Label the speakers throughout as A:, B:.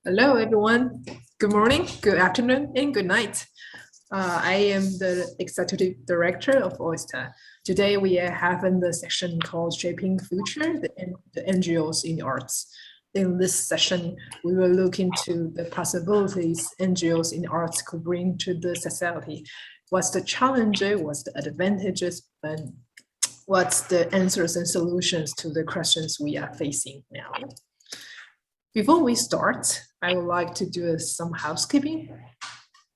A: Hello, everyone. Good morning, good afternoon, and good night. I am the Executive Director of Oyster. Today, we are having the section called Shaping Future, the NGOs in arts. In this session, we will look into the possibilities NGOs in arts could bring to the society. What's the challenges, what's the advantages, and what's the answers and solutions to the questions we are facing now. Before we start, I would like to do some housekeeping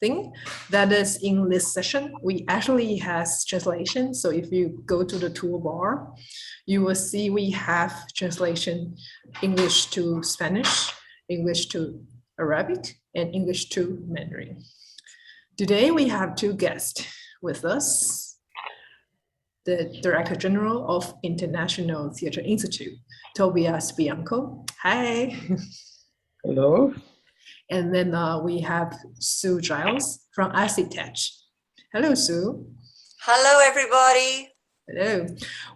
A: thing. That is, in this session, we actually have translation. So if you go to the toolbar, you will see we have translation English to Spanish, English to Arabic, and English to Mandarin. Today, we have two guests with us. The Director General of International Theatre Institute, Tobias Bianco. Hi.
B: Hello.
A: And then we have Sue Giles from Acetate. Hello, Sue.
C: Hello, everybody.
A: Hello.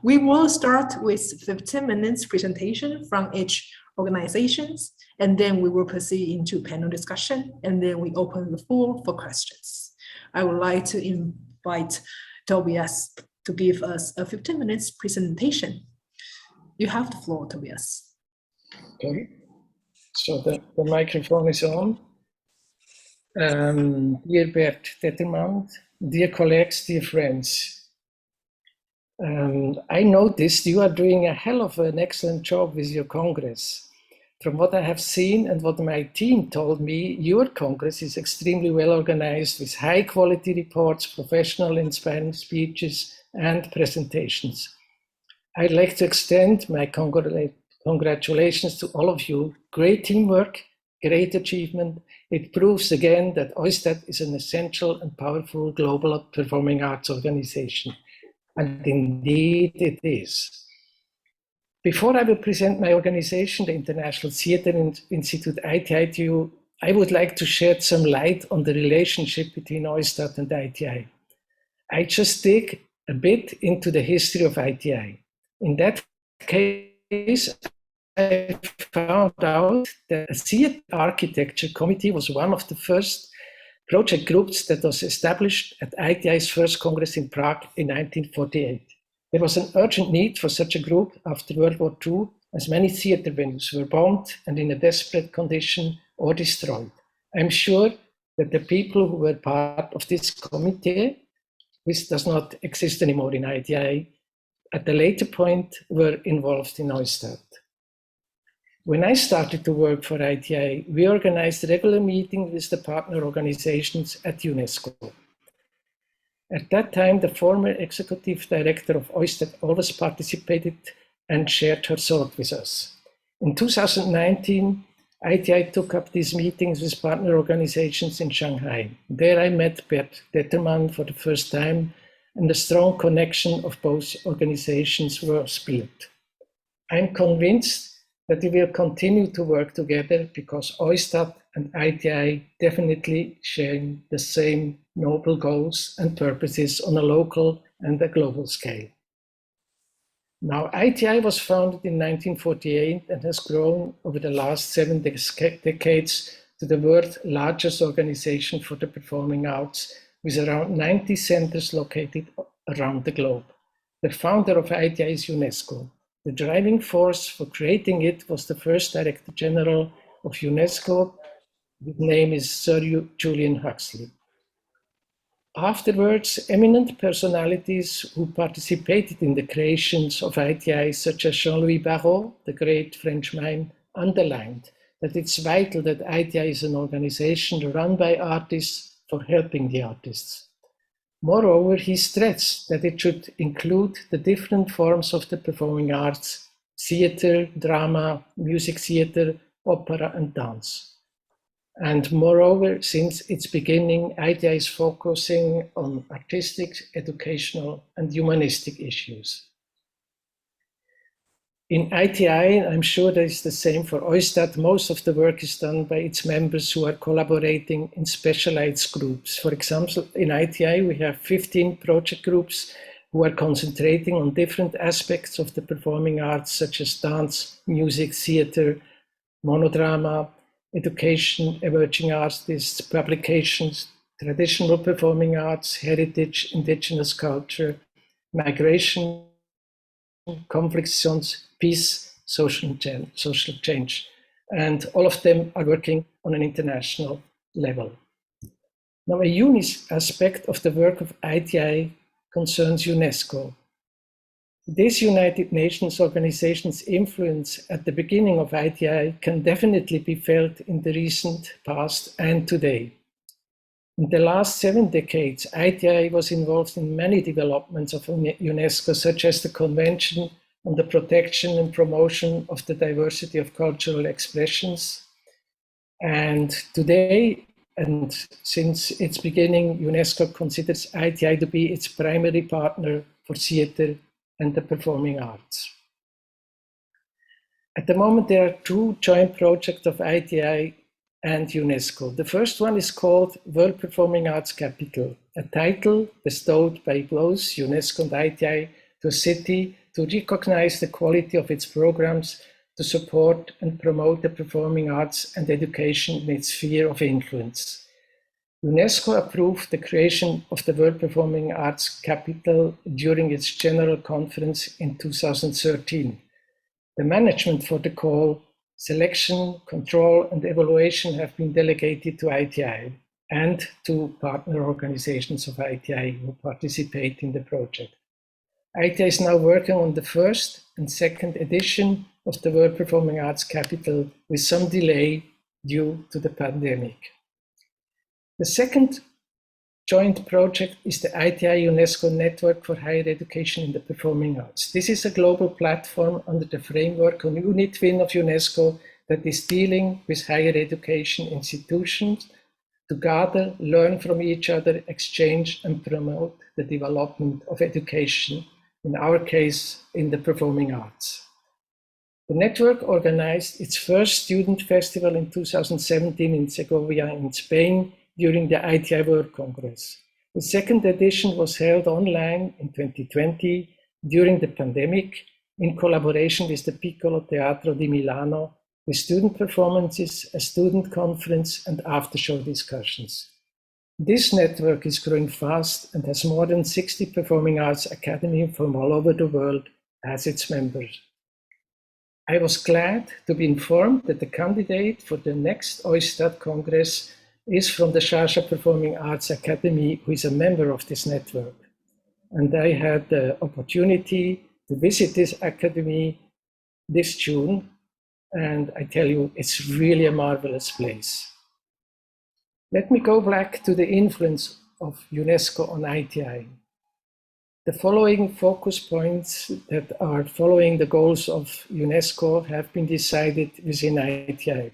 A: We will start with 15 minutes presentation from each organizations, and then we will proceed into panel discussion, and then we open the floor for questions. I would like to invite Tobias to give us a 15 minutes presentation. You have the floor, Tobias.
B: Okay, so the microphone is on. Dear Bert Tetterman, dear colleagues, dear friends. I noticed you are doing a hell of an excellent job with your Congress. From what I have seen and what my team told me, your Congress is extremely well organized with high quality reports, professional inspiring speeches, and presentations. I'd like to extend my congratulations to all of you. Great teamwork, great achievement. It proves again that OISTAT is an essential and powerful global performing arts organization. And indeed it is. Before I will present my organization, the International Theatre Institute, ITI, to you, I would like to shed some light on the relationship between OISTAT and ITI. I just dig a bit into the history of ITI. In that case, I found out that a theatre architecture committee was one of the first project groups that was established at ITI's first Congress in Prague in 1948. There was an urgent need for such a group after World War II, as many theatre venues were bombed and in a desperate condition or destroyed. I'm sure that the people who were part of this committee, which does not exist anymore in ITI, at a later point were involved in OISTAT. When I started to work for ITI, we organized regular meetings with the partner organizations at UNESCO. At that time, the former executive director of OISTAT always participated and shared her thought with us. In 2019, ITI took up these meetings with partner organizations in Shanghai. There I met Bert Tetterman for the first time, and the strong connection of both organizations was built. I'm convinced that we will continue to work together because OISTAT and ITI definitely share the same noble goals and purposes on a local and a global scale. Now, ITI was founded in 1948 and has grown over the last 7 decades to the world's largest organization for the performing arts, with around 90 centers located around the globe. The founder of ITI is Unesco. The driving force for creating it was the first Director General of Unesco. His name is Sir Julian Huxley. Afterwards, eminent personalities who participated in the creations of ITI, such as Jean-Louis Barrault, the great French mime, underlined that it's vital that ITI is an organization run by artists for helping the artists. Moreover, he stressed that it should include the different forms of the performing arts: theater, drama, music theater, opera, and dance. And moreover, since its beginning, ITI is focusing on artistic, educational, and humanistic issues. In ITI, I'm sure that is the same for OISTAT, most of the work is done by its members who are collaborating in specialized groups. For example, in ITI, we have 15 project groups who are concentrating on different aspects of the performing arts, such as dance, music, theater, monodrama, education, emerging artists, publications, traditional performing arts, heritage, indigenous culture, migration, conflict zones, peace, social change. And all of them are working on an international level. Now, a unique aspect of the work of ITI concerns UNESCO. This United Nations organization's influence at the beginning of ITI can definitely be felt in the recent past and today. In the last 7 decades, ITI was involved in many developments of UNESCO, such as the Convention on the Protection and Promotion of the Diversity of Cultural Expressions. And today, and since its beginning, UNESCO considers ITI to be its primary partner for theater and the performing arts. At the moment, there are 2 joint projects of ITI and UNESCO. The first one is called World Performing Arts Capital, a title bestowed by both UNESCO and ITI to a city to recognize the quality of its programs, to support and promote the performing arts and education in its sphere of influence. UNESCO approved the creation of the World Performing Arts Capital during its General Conference in 2013. The management for the call, selection, control, and evaluation have been delegated to ITI and to partner organizations of ITI who participate in the project. ITI is now working on the first and second edition of the World Performing Arts Capital with some delay due to the pandemic. The second joint project is the ITI UNESCO Network for Higher Education in the Performing Arts. This is a global platform under the framework on UNITWIN of UNESCO that is dealing with higher education institutions to gather, learn from each other, exchange, and promote the development of education, in our case, in the performing arts. The network organized its first student festival in 2017 in Segovia in Spain during the ITI World Congress. The second edition was held online in 2020 during the pandemic in collaboration with the Piccolo Teatro di Milano, with student performances, a student conference, and after-show discussions. This network is growing fast and has more than 60 performing arts academies from all over the world as its members. I was glad to be informed that the candidate for the next OISTAT Congress is from the Sharjah Performing Arts Academy, who is a member of this network. And I had the opportunity to visit this academy this June, and I tell you, it's really a marvelous place. Let me go back to the influence of UNESCO on ITI. The following focus points that are following the goals of UNESCO have been decided within ITI.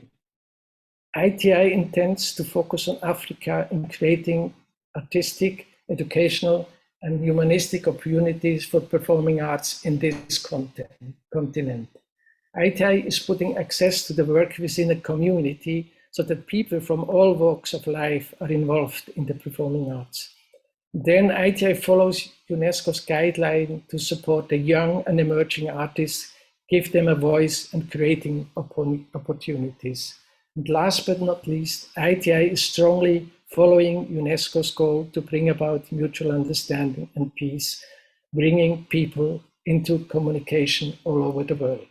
B: ITI intends to focus on Africa in creating artistic, educational, and humanistic opportunities for performing arts in this continent. ITI is putting access to the work within a community so that people from all walks of life are involved in the performing arts. Then ITI follows UNESCO's guideline to support the young and emerging artists, give them a voice and creating opportunities. And last but not least, ITI is strongly following UNESCO's goal to bring about mutual understanding and peace, bringing people into communication all over the world.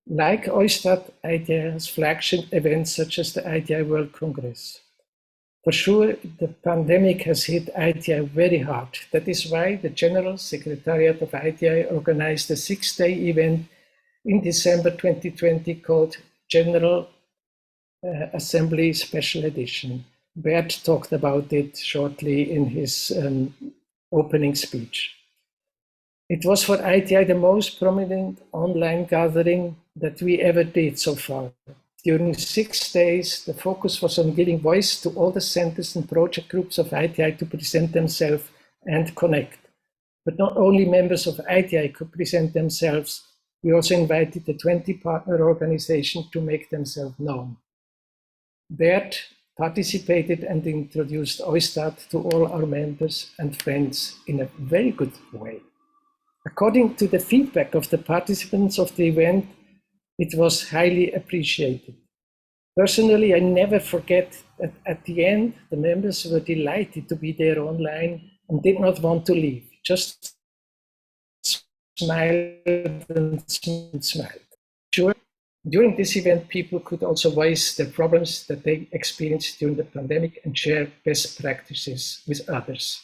B: Like OISTAT, ITI has flagship events such as the ITI World Congress. For sure, the pandemic has hit ITI very hard. That is why the General Secretariat of ITI organized a 6-day event in December 2020 called General Assembly Special Edition. Bert talked about it shortly in his opening speech. It was for ITI the most prominent online gathering that we ever did so far. During 6 days, the focus was on giving voice to all the centers and project groups of ITI to present themselves and connect. But not only members of ITI could present themselves, we also invited the 20 partner organizations to make themselves known. Bert participated and introduced OISTAT to all our members and friends in a very good way. According to the feedback of the participants of the event, it was highly appreciated. Personally, I never forget that at the end, the members were delighted to be there online and did not want to leave, just smiled and smiled. Sure, during this event, people could also voice their problems that they experienced during the pandemic and share best practices with others.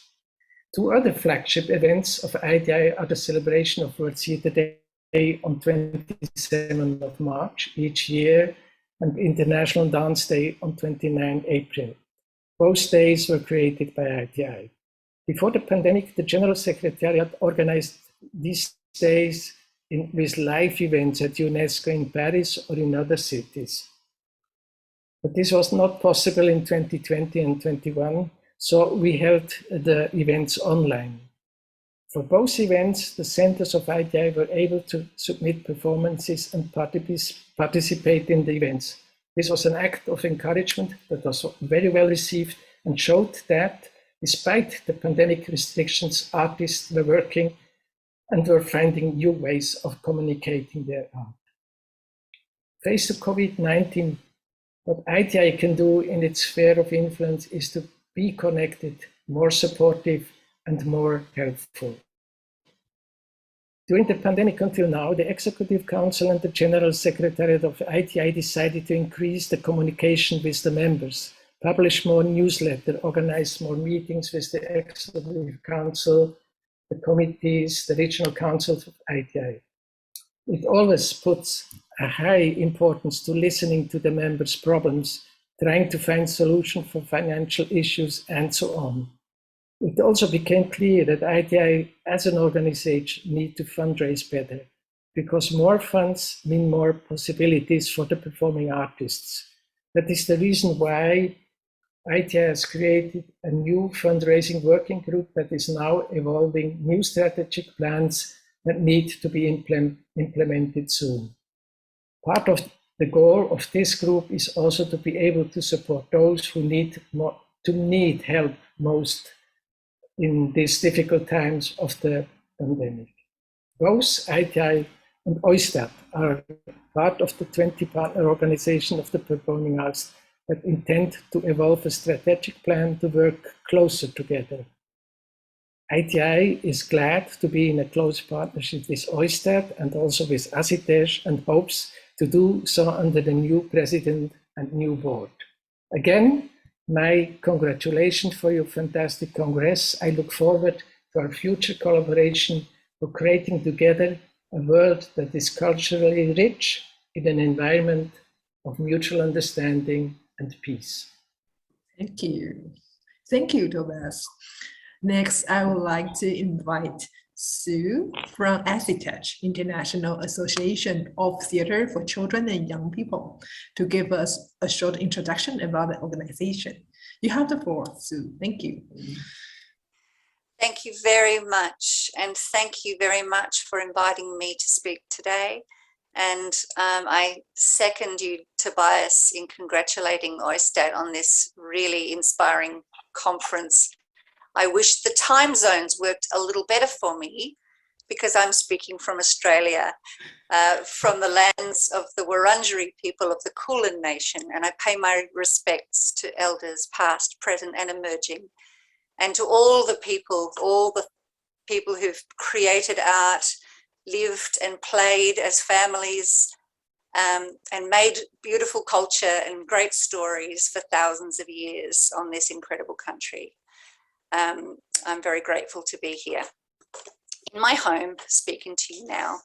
B: Two other flagship events of IDI are the celebration of World Theatre Day on 27th of March each year and International Dance Day on 29 April. Both days were created by IDI. Before the pandemic, the General Secretariat organized these days with live events at Unesco in Paris or in other cities. But this was not possible in 2020 and 2021, so we held the events online. For both events, the centers of IDI were able to submit performances and participate in the events. This was an act of encouragement that was very well received and showed that, despite the pandemic restrictions, artists were working and were finding new ways of communicating their art. Faced with COVID-19, what IDI can do in its sphere of influence is to be connected, more supportive, and more helpful. During the pandemic until now, the Executive Council and the General Secretariat of IDI decided to increase the communication with the members, publish more newsletters, organize more meetings with the Executive Council, the committees, the regional councils of IDI. It always puts a high importance to listening to the members' problems, trying to find solutions for financial issues, and so on. It also became clear that IDI as an organization need to fundraise better, because more funds mean more possibilities for the performing artists. That is the reason why IDI has created a new fundraising working group that is now evolving new strategic plans that need to be implemented soon. Part of the goal of this group is also to be able to support those who need help most in these difficult times of the pandemic. Both IDI and OISTAT are part of the 20 partner organization of the performing arts that intend to evolve a strategic plan to work closer together. IDI is glad to be in a close partnership with OISTAT and also with Acetate and hopes to do so under the new president and new board. Again, my congratulations for your fantastic congress. I look forward to our future collaboration for creating together a world that is culturally rich in an environment of mutual understanding and peace.
A: Thank you. Thank you, Tobias. Next, I would like to invite Sue from Acetate, International Association of Theatre for Children and Young People, to give us a short introduction about the organization. You have the floor, Sue. Thank you.
C: Thank you very much. And thank you very much for inviting me to speak today. And I second you, Tobias, in congratulating OISTAT on this really inspiring conference. I wish the time zones worked a little better for me, because I'm speaking from Australia, from the lands of the Wurundjeri people of the Kulin Nation, and I pay my respects to elders past, present and emerging, and to all the people who've created art, lived and played as families, and made beautiful culture and great stories for thousands of years on this incredible country. I'm very grateful to be here in my home, speaking to you now.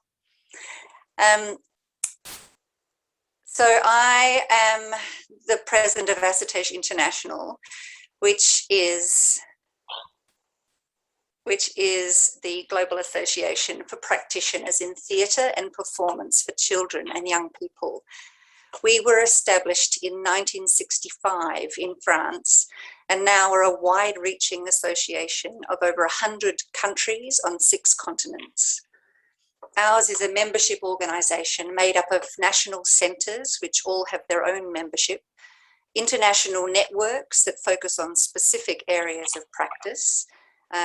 C: So I am the president of Acetate International, which is the global association for practitioners in theatre and performance for children and young people. We were established in 1965 in France, and now we're a wide-reaching association of over 100 countries on 6 continents. Ours is a membership organisation made up of national centres, which all have their own membership, international networks that focus on specific areas of practice.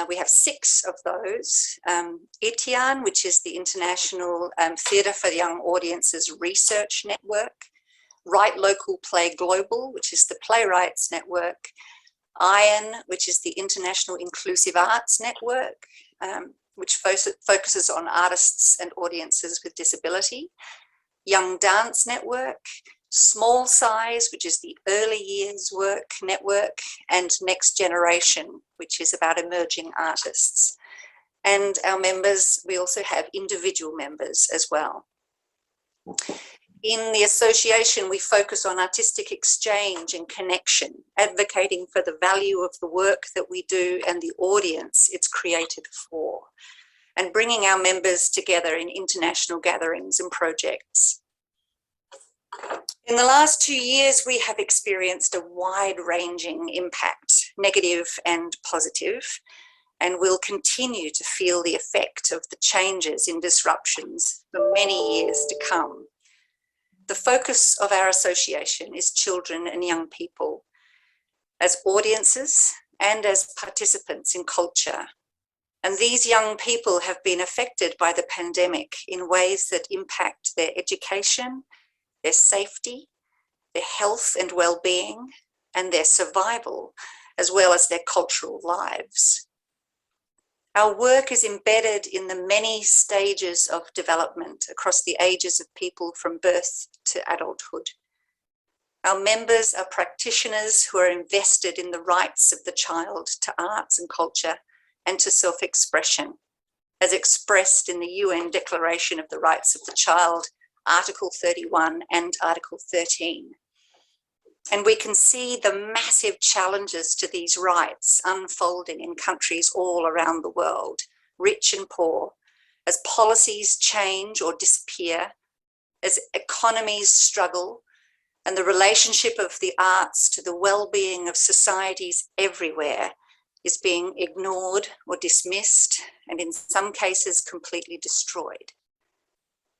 C: We have 6 of those. ITIAN, which is the International Theatre for Young Audiences Research Network. Write Local, Play Global, which is the Playwrights Network, ION, which is the International Inclusive Arts Network, which focuses on artists and audiences with disability, Young Dance Network, Small Size, which is the Early Years Work Network, and Next Generation, which is about emerging artists. And our members, we also have individual members as well. In the association, we focus on artistic exchange and connection, advocating for the value of the work that we do and the audience it's created for, and bringing our members together in international gatherings and projects. In the last 2 years, we have experienced a wide-ranging impact, negative and positive, and will continue to feel the effect of the changes and disruptions for many years to come. The focus of our association is children and young people as audiences and as participants in culture. And these young people have been affected by the pandemic in ways that impact their education, their safety, their health and well-being, and their survival, as well as their cultural lives. Our work is embedded in the many stages of development across the ages of people from birth to adulthood. Our members are practitioners who are invested in the rights of the child to arts and culture and to self-expression, as expressed in the UN Declaration of the Rights of the Child, Article 31 and Article 13. And we can see the massive challenges to these rights unfolding in countries all around the world, rich and poor, as policies change or disappear, as economies struggle, and the relationship of the arts to the well-being of societies everywhere is being ignored or dismissed, and in some cases completely destroyed.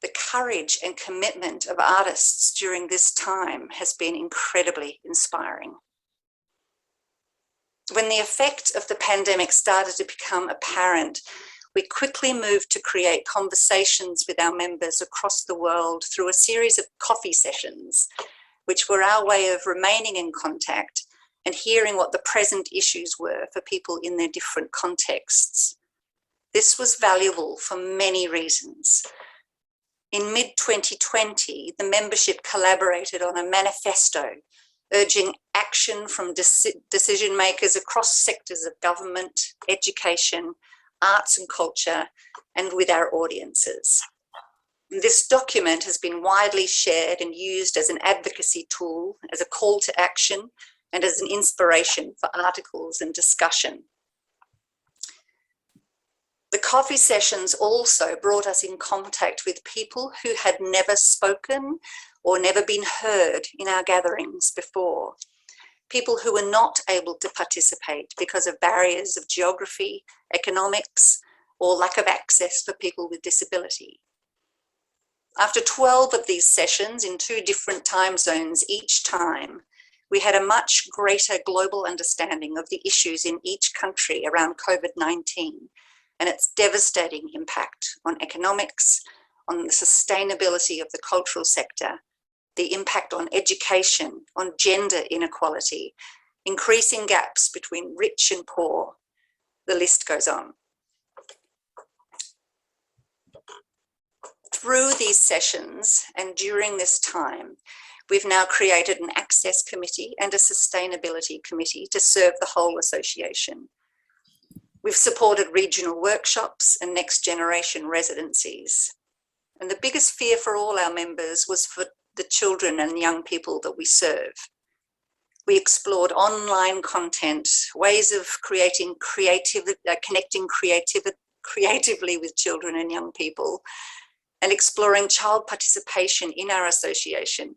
C: The courage and commitment of artists during this time has been incredibly inspiring. When the effect of the pandemic started to become apparent, we quickly moved to create conversations with our members across the world through a series of coffee sessions, which were our way of remaining in contact and hearing what the present issues were for people in their different contexts. This was valuable for many reasons. In mid-2020, the membership collaborated on a manifesto urging action from decision makers across sectors of government, education, arts and culture, and with our audiences. This document has been widely shared and used as an advocacy tool, as a call to action, and as an inspiration for articles and discussion. The coffee sessions also brought us in contact with people who had never spoken or never been heard in our gatherings before. People who were not able to participate because of barriers of geography, economics, or lack of access for people with disability. After 12 of these sessions in 2 different time zones each time, we had a much greater global understanding of the issues in each country around COVID-19 and its devastating impact on economics, on the sustainability of the cultural sector, the impact on education, on gender inequality, increasing gaps between rich and poor. The list goes on. Through these sessions and during this time, we've now created an access committee and a sustainability committee to serve the whole association. We've supported regional workshops and next generation residencies. And the biggest fear for all our members was for the children and young people that we serve. We explored online content, ways of connecting creatively with children and young people, and exploring child participation in our association,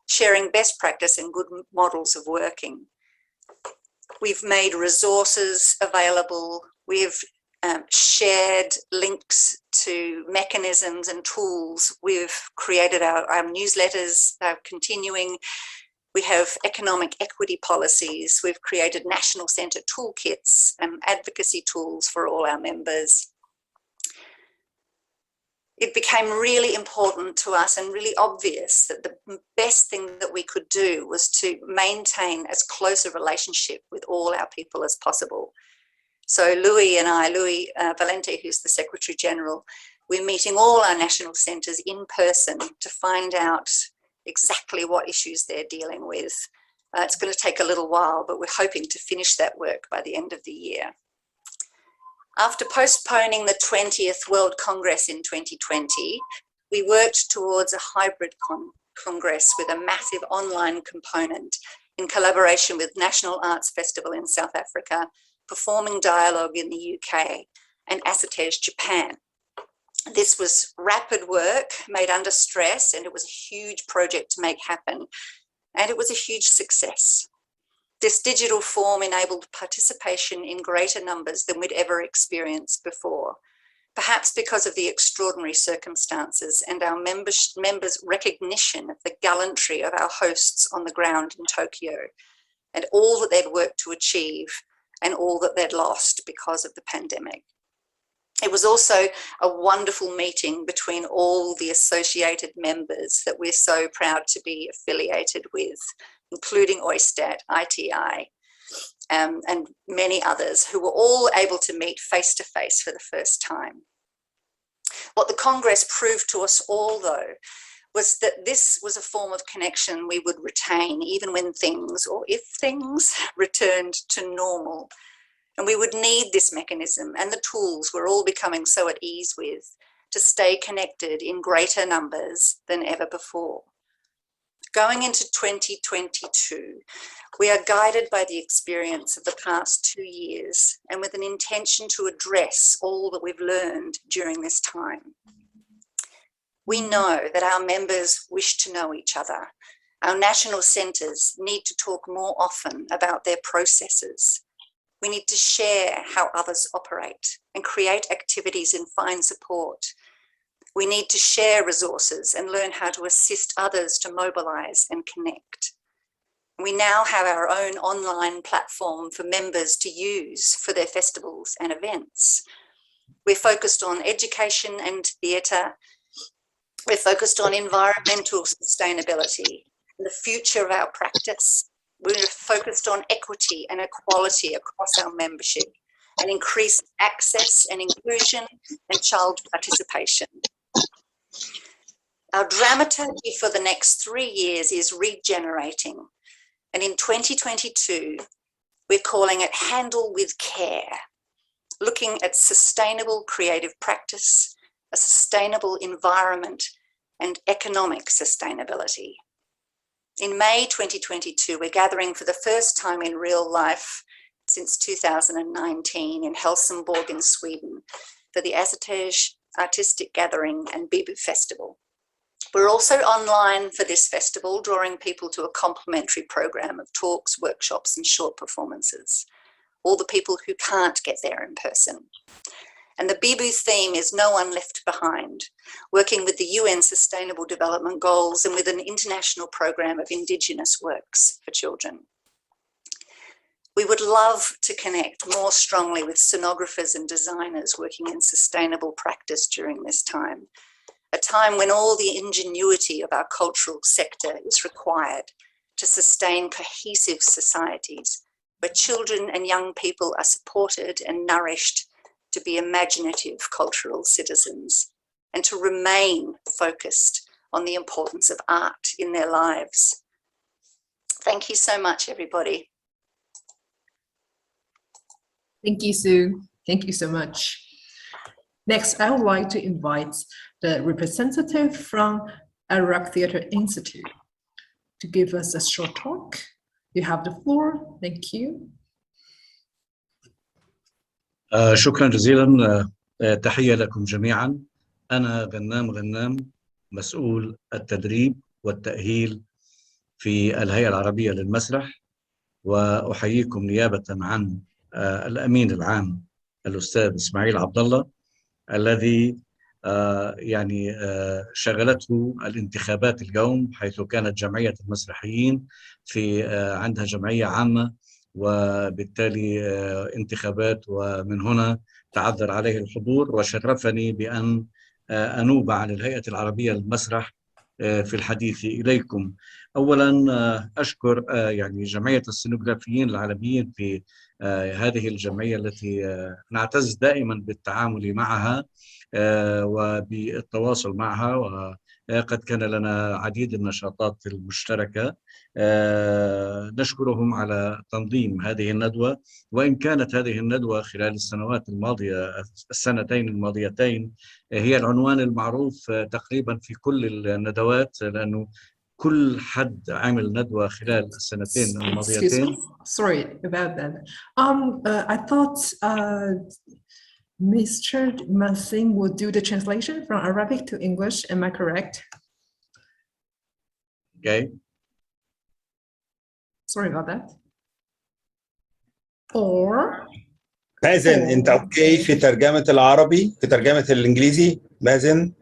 C: sharing best practice and good models of working. We've made resources available. We've shared links to mechanisms and tools. We've created our newsletters, continuing. We have economic equity policies. We've created national centre toolkits and advocacy tools for all our members. it became really important to us and really obvious that the best thing that we could do was to maintain as close a relationship with all our people as possible. So Louis Valente, who's the Secretary General, we're meeting all our national centres in person to find out exactly what issues they're dealing with. It's going to take a little while, but we're hoping to finish that work by the end of the year. After postponing the 20th World Congress in 2020, we worked towards a hybrid congress with a massive online component in collaboration with National Arts Festival in South Africa, Performing Dialogue in the UK, and Acetate, Japan. This was rapid work made under stress, and it was a huge project to make happen, and it was a huge success. This digital form enabled participation in greater numbers than we'd ever experienced before, perhaps because of the extraordinary circumstances and our members' recognition of the gallantry of our hosts on the ground in Tokyo and all that they'd worked to achieve and all that they'd lost because of the pandemic. It was also a wonderful meeting between all the associated members that we're so proud to be affiliated with, including Oistat, ITI, and many others who were all able to meet face-to-face for the first time. What the Congress proved to us all, though, was that this was a form of connection we would retain even when things, or if things, returned to normal. And we would need this mechanism and the tools we're all becoming so at ease with to stay connected in greater numbers than ever before. Going into 2022, we are guided by the experience of the past 2 years and with an intention to address all that we've learned during this time. We know that our members wish to know each other. Our national centres need to talk more often about their processes. We need to share how others operate and create activities and find support. We need to share resources and learn how to assist others to mobilise and connect. We now have our own online platform for members to use for their festivals and events. We're focused on education and theatre. We're focused on environmental sustainability and the future of our practice. We're focused on equity and equality across our membership and increased access and inclusion and child participation. Our dramaturgy for the next 3 years is regenerating. And in 2022, we're calling it Handle with Care, looking at sustainable creative practice, a sustainable environment, and economic sustainability. In May 2022, we're gathering for the first time in real life since 2019 in Helsingborg in Sweden for the Acetate Artistic Gathering and Bibu Festival. We're also online for this festival, drawing people to a complimentary program of talks, workshops, and short performances, all the people who can't get there in person. And the Bibu theme is No One Left Behind, working with the UN Sustainable Development Goals and with an international program of Indigenous works for children. We would love to connect more strongly with scenographers and designers working in sustainable practice during this time, a time when all the ingenuity of our cultural sector is required to sustain cohesive societies where children and young people are supported and nourished to be imaginative cultural citizens and to remain focused on the importance of art in their lives. Thank you so much, everybody.
A: Thank you, Sue. Thank you so much. Next, I would like to invite the representative from Iraq Theatre Institute to give us a short talk. You have the floor. Thank you.
D: شكرا جزيلا. تحية لكم جميعا. أنا غنام مسؤول التدريب والتأهيل في الهيئة العربية للمسرح، وأحييكم نيابة عن الأمين العام الأستاذ إسماعيل عبد الله الذي شغلته الانتخابات اليوم، حيث كانت جمعية المسرحيين عندها جمعية عامة وبالتالي انتخابات، ومن هنا تعذر عليه الحضور، وشرفني بأن أنوب عن الهيئة العربية للمسرح في الحديث إليكم. أولا أشكر يعني جمعية السينوغرافيين العالميين في هذه الجمعية التي نعتز دائما بالتعامل معها وبالتواصل معها، وقد كان لنا عديد النشاطات المشتركة. نشكرهم على تنظيم هذه الندوة، وإن كانت هذه الندوة خلال السنوات الماضية، السنتين الماضيتين، هي العنوان المعروف تقريبا في كل الندوات، لأنه كل حد عمل ندوة خلال السنتين الماضيتين.
A: Sorry about that. I thought Mr. Masing would do the translation from Arabic to English. Am I correct?
D: Okay.
A: Sorry about that. Or
E: مازن انت اوكي في ترجمة العربي، في ترجمة الانجليزي مازن؟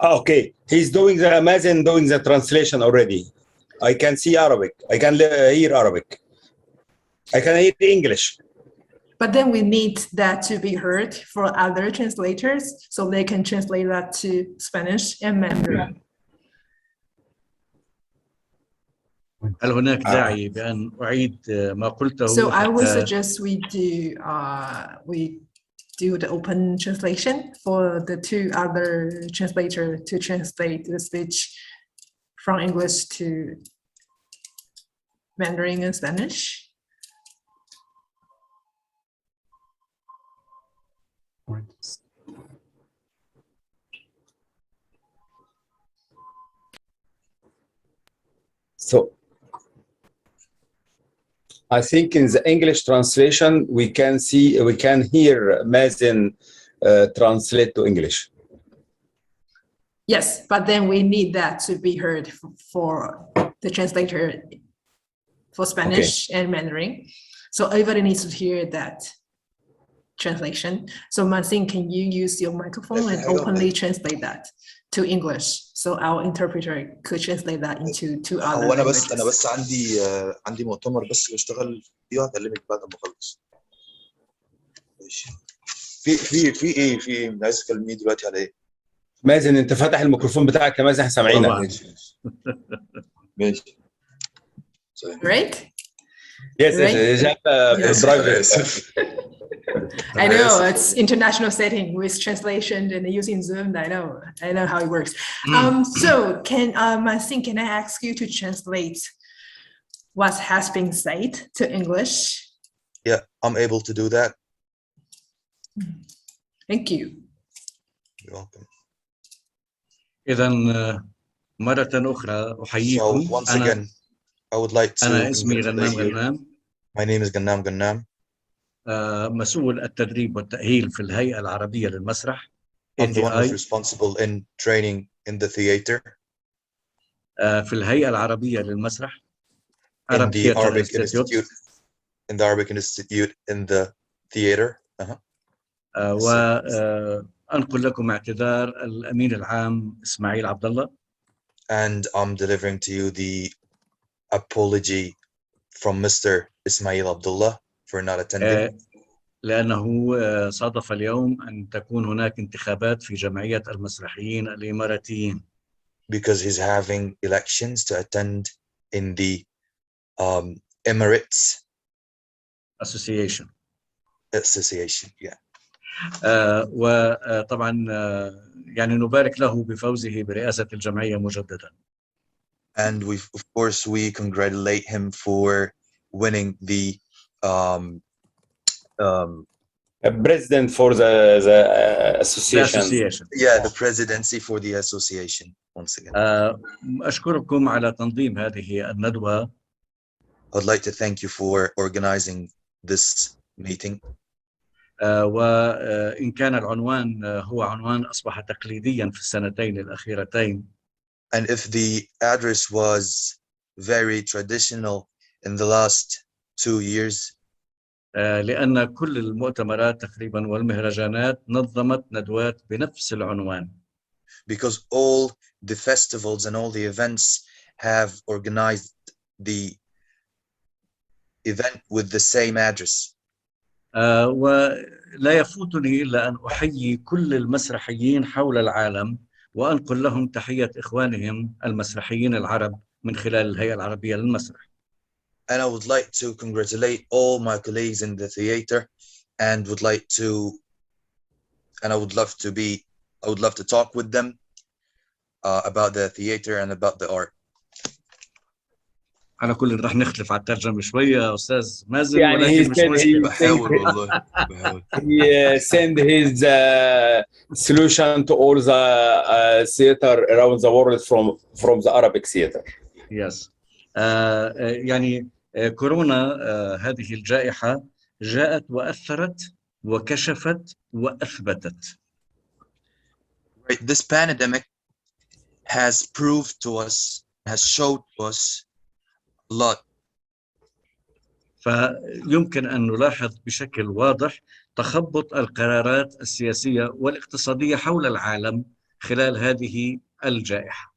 E: اوكي. Mazen doing the translation already. I can see Arabic. I can hear Arabic. I can hear English.
A: but then we need that to be heard for other translators so they can translate that to Spanish and Mandarin.
D: هل هناك داعي بأن أعيد ما قلته؟
A: So I would suggest we do the open translation for the two other translators to translate the speech from English to Mandarin and Spanish.
E: So I think in the English translation we can hear Mazen translate to English.
A: Yes, but then we need that to be heard for the translator for Spanish and Mandarin. So everybody needs to hear that translation. So Masin, can you use your microphone and openly translate that to English so our interpreter could translate that into two other
F: هو
A: languages.
F: انا بس عندي مؤتمر بس بشتغل فيه، وهكلمك بعد ما اخلص. ماشي. في عايز تكلمني دلوقتي على ايه؟
E: مازن انت فاتح الميكروفون بتاعك يا مازن، احنا سامعينك.
F: ماشي.
A: Right?
E: Yes,
A: Right?
E: yes.
A: I know it's international setting with translation and using Zoom. I know how it works. So Masin, can I ask you to translate what has been said to English?
F: Yeah, I'm able to do that.
A: Thank you.
F: You're welcome.
D: إذن مرة أخرى أحييكم.
F: So once again, I would like to
D: أنا اسمي غنام
F: congratulate you.
D: غنام.
F: My name is Gannam.
D: مسؤول التدريب والتأهيل في الهيئة العربية للمسرح.
F: I'm the one who's responsible in training in the theater.
D: في الهيئة العربية للمسرح.
F: In the Arabic Institute. In the Arabic Institute in the theater.
D: وأنقل لكم اعتذار الأمين العام إسماعيل عبد الله.
F: And I'm delivering to you the apology from Mr. Ismail Abdullah for not attending.
D: لأنه صادف اليوم أن تكون هناك انتخابات في جمعية المسرحيين الإماراتيين.
F: Because he's having elections to attend in the Emirates
D: Association.
F: Yeah.
D: وطبعا يعني نبارك له بفوزه برئاسة الجمعية مجددا.
F: And of course we congratulate him for winning the
E: president for the association.
F: Yeah, the presidency for the association once again.
D: أشكركم على تنظيم هذه الندوة.
F: I'd like to thank you for organizing this meeting.
D: وإن كان العنوان هو عنوان أصبح تقليديا في السنتين الأخيرتين.
F: And if the address was very traditional in the last 2 years.
D: لأن كل المؤتمرات تقريبا والمهرجانات نظمت ندوات بنفس العنوان.
F: Because all the festivals and all the events have organized the event with the same address.
D: ولا يفوتني إلا أن أحيي كل المسرحيين حول العالم وأنقل لهم تحية إخوانهم المسرحيين العرب من خلال الهيئة العربية للمسرح.
F: And I would like to congratulate all my colleagues in the theater, and I would love to talk with them about the theater and about the art.
D: على كل رح نختلف على الترجمة شوية أستاذ مازن،
E: يعني
D: ولكن
E: he
D: مش
E: said
D: مشكلة.
F: بحاول والله بحاول.
E: he send his solution to all the theater around the world from the Arabic theater.
D: Yes. يعني كورونا هذه الجائحة جاءت وأثرت وكشفت وأثبتت.
F: Right, this pandemic has proved to us, has showed to us a lot.
D: فيمكن أن نلاحظ بشكل واضح تخبط القرارات السياسية والاقتصادية حول العالم خلال هذه الجائحة.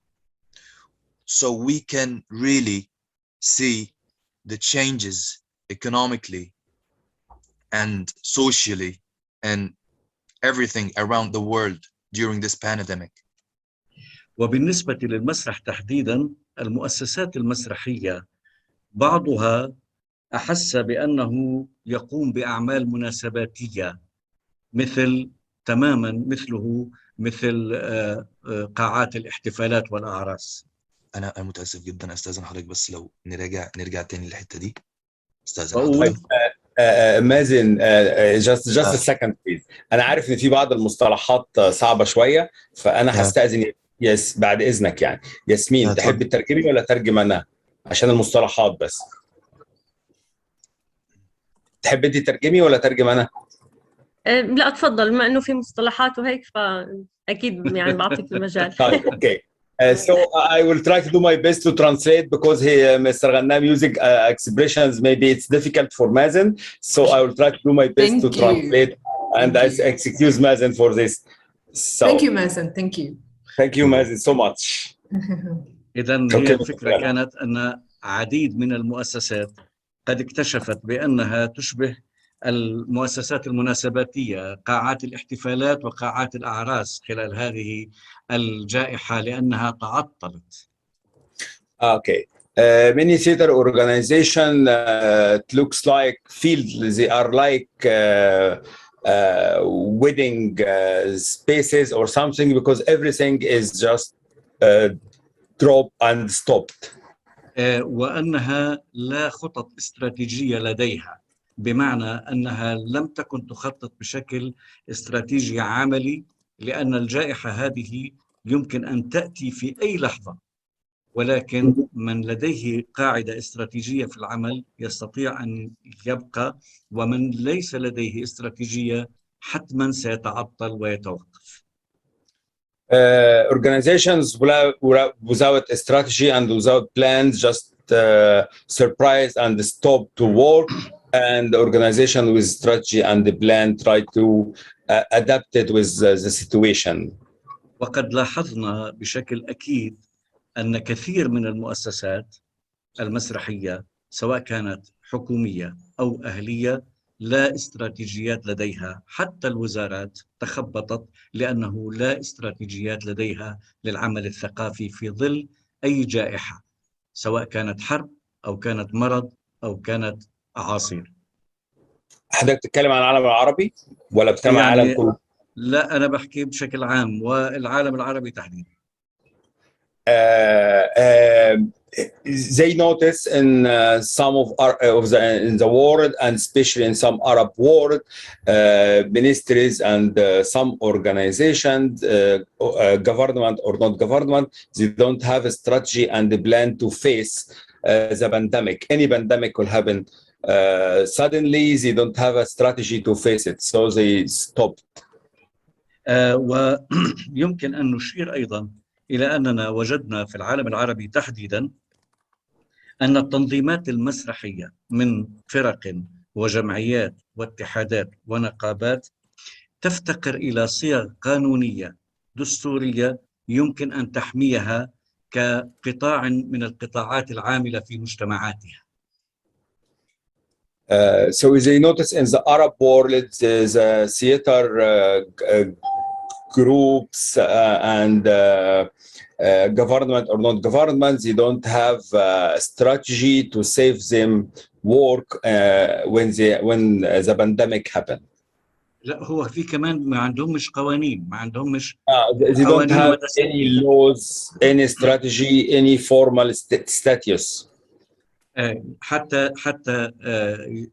F: So we can really see the changes economically and socially and everything around the world during this pandemic.
D: وبالنسبة للمسرح تحديدا، المؤسسات المسرحية بعضها أحس بأنه يقوم بأعمال مناسباتية مثل قاعات الاحتفالات والأعراس.
F: أنا متأسف جدا، أستاذن حضرتك بس لو نرجع تاني للحتة دي. أستاذن
D: بقول
F: حضرتك.
E: مازن just a second please. أنا عارف إن في بعض المصطلحات صعبة شوية، فأنا هستأذن يس بعد إذنك. يعني ياسمين تحب تترجمي ولا ترجم أنا عشان المصطلحات بس؟ تحب أنت تترجمي ولا ترجم أنا؟
G: لا اتفضل، بما انه في مصطلحات وهيك فاكيد يعني بعطيك المجال.
E: طيب اوكي. So I will try to do my best to translate because Mr. Ghanam using expressions maybe it's difficult for Mazen, so I will try to do my best to translate and I excuse Mazen for this. So,
A: thank you Mazen, thank you.
E: Thank you Mazen so much.
D: إذن هي الفكرة كانت أن عديد من المؤسسات قد اكتشفت بأنها تشبه المؤسسات المناسباتية، قاعات الاحتفالات وقاعات الأعراس خلال هذه الجائحة لأنها تعطلت.
E: Okay. Many theater organization it looks like they are like wedding spaces or something because everything is just drop and stopped.
D: وأنها لا خطط استراتيجية لديها، بمعنى أنها لم تكن تخطط بشكل استراتيجي عملي، لأن الجائحة هذه يمكن أن تأتي في أي لحظة، ولكن من لديه قاعدة استراتيجية في العمل يستطيع أن يبقى، ومن ليس لديه استراتيجية حتما سيتعطل ويتوقف.
E: Organizations without a strategy and without plans just surprise and stop to work, and the organization with strategy and the plan try to adapt it with the situation.
D: وقد لاحظنا بشكل أكيد أن كثير من المؤسسات المسرحية سواء كانت حكومية أو أهلية لا استراتيجيات لديها، حتى الوزارات تخبطت لأنه لا استراتيجيات لديها للعمل الثقافي في ظل أي جائحة، سواء كانت حرب أو كانت مرض أو كانت أعاصير.
E: حضرتك بتتكلم عن العالم العربي ولا بتتكلم عن العالم كله؟
D: لا، أنا بحكي بشكل عام والعالم العربي تحديدا.
E: They notice in some in the world and especially in some Arab world ministries and some organizations, government or not government, they don't have a strategy and a plan to face the pandemic. Any pandemic will happen suddenly. They don't have a strategy to face it, so they stopped.
D: ويمكن أن نشير أيضا إلى أننا وجدنا في العالم العربي تحديدا أن التنظيمات المسرحية من فرق وجمعيات واتحادات ونقابات تفتقر إلى صيغ قانونية دستورية يمكن أن تحميها كقطاع من القطاعات العاملة في مجتمعاتها.
E: So as you notice in the Arab world, the theater groups and government or not government, they don't have a strategy to save them work when the pandemic happened.
D: لا هو في كمان ما عندهمش قوانين، ما عندهمش
E: They don't
D: قوانين
E: have any laws, any strategy, any formal status.
D: حتى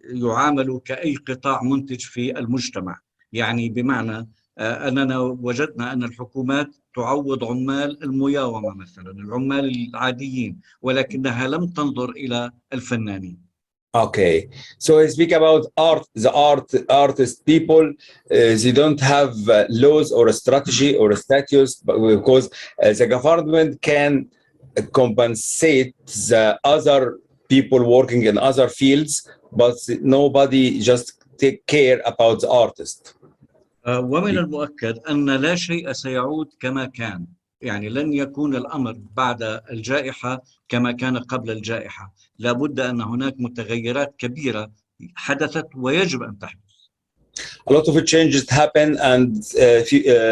D: يعاملوا كأي قطاع منتج في المجتمع. يعني بمعنى أننا وجدنا أن الحكومات تعوض عمال المياومة مثلا، العمال العاديين، ولكنها لم تنظر إلى الفنانين.
E: Okay, so I speak about art. The artist people, they don't have laws or a strategy or a status, but because the government can compensate the other people working in other fields, but nobody just take care about the artist.
D: ومن المؤكد أن لا شيء سيعود كما كان، يعني لن يكون الأمر بعد الجائحة كما كان قبل الجائحة. لابد أن هناك متغيرات كبيرة حدثت ويجب أن تحدث.
E: A lot of changes happen, and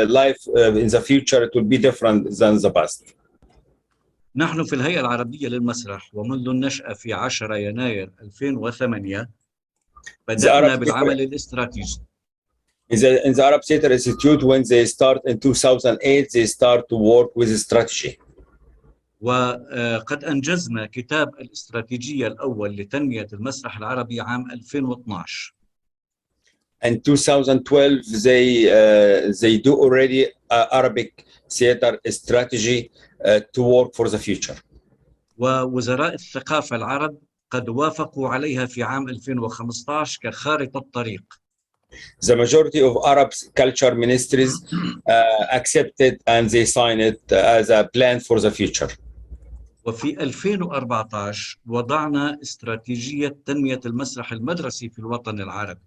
E: life in the future it will be different than the past.
D: نحن في الهيئة العربية للمسرح ومنذ النشأة في 10 يناير 2008 بدأنا بالعمل الاستراتيجي.
E: In the Arab Theatre Institute, when they start in 2008, they start to work with a strategy.
D: وقد أنجزنا كتاب الاستراتيجية الأول لتنمية المسرح العربي عام 2012.
E: In 2012, they do already Arabic theater strategy to work for the future.
D: ووزراء الثقافة العرب قد وافقوا عليها في عام 2015 كخارطة طريق.
E: The majority of Arab culture ministries accepted and they signed it as a plan for the future.
D: وفي 2014 وضعنا استراتيجية تنمية المسرح المدرسي في الوطن العربي.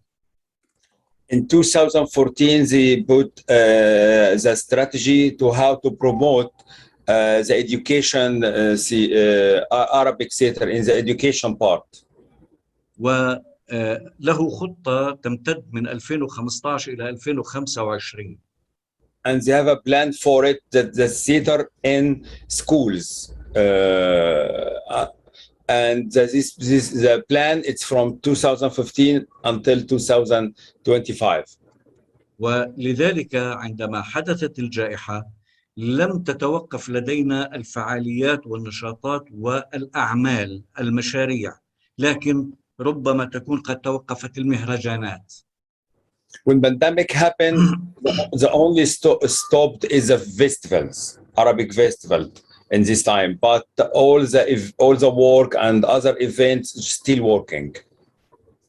E: In 2014, they put the strategy to how to promote the education, Arabic theater in the education part.
D: وله خطة تمتد من 2015 إلى 2025.
E: And they have a plan for it, that the theater in schools. And the plan, it's from 2015 until 2025.
D: ولذلك عندما حدثت الجائحة لم تتوقف لدينا الفعاليات والنشاطات والأعمال المشاريع، لكن ربما تكون قد توقفت المهرجانات.
E: When pandemic happened, the only stopped is the festivals, Arabic festival in this time, but all the work and other events still working.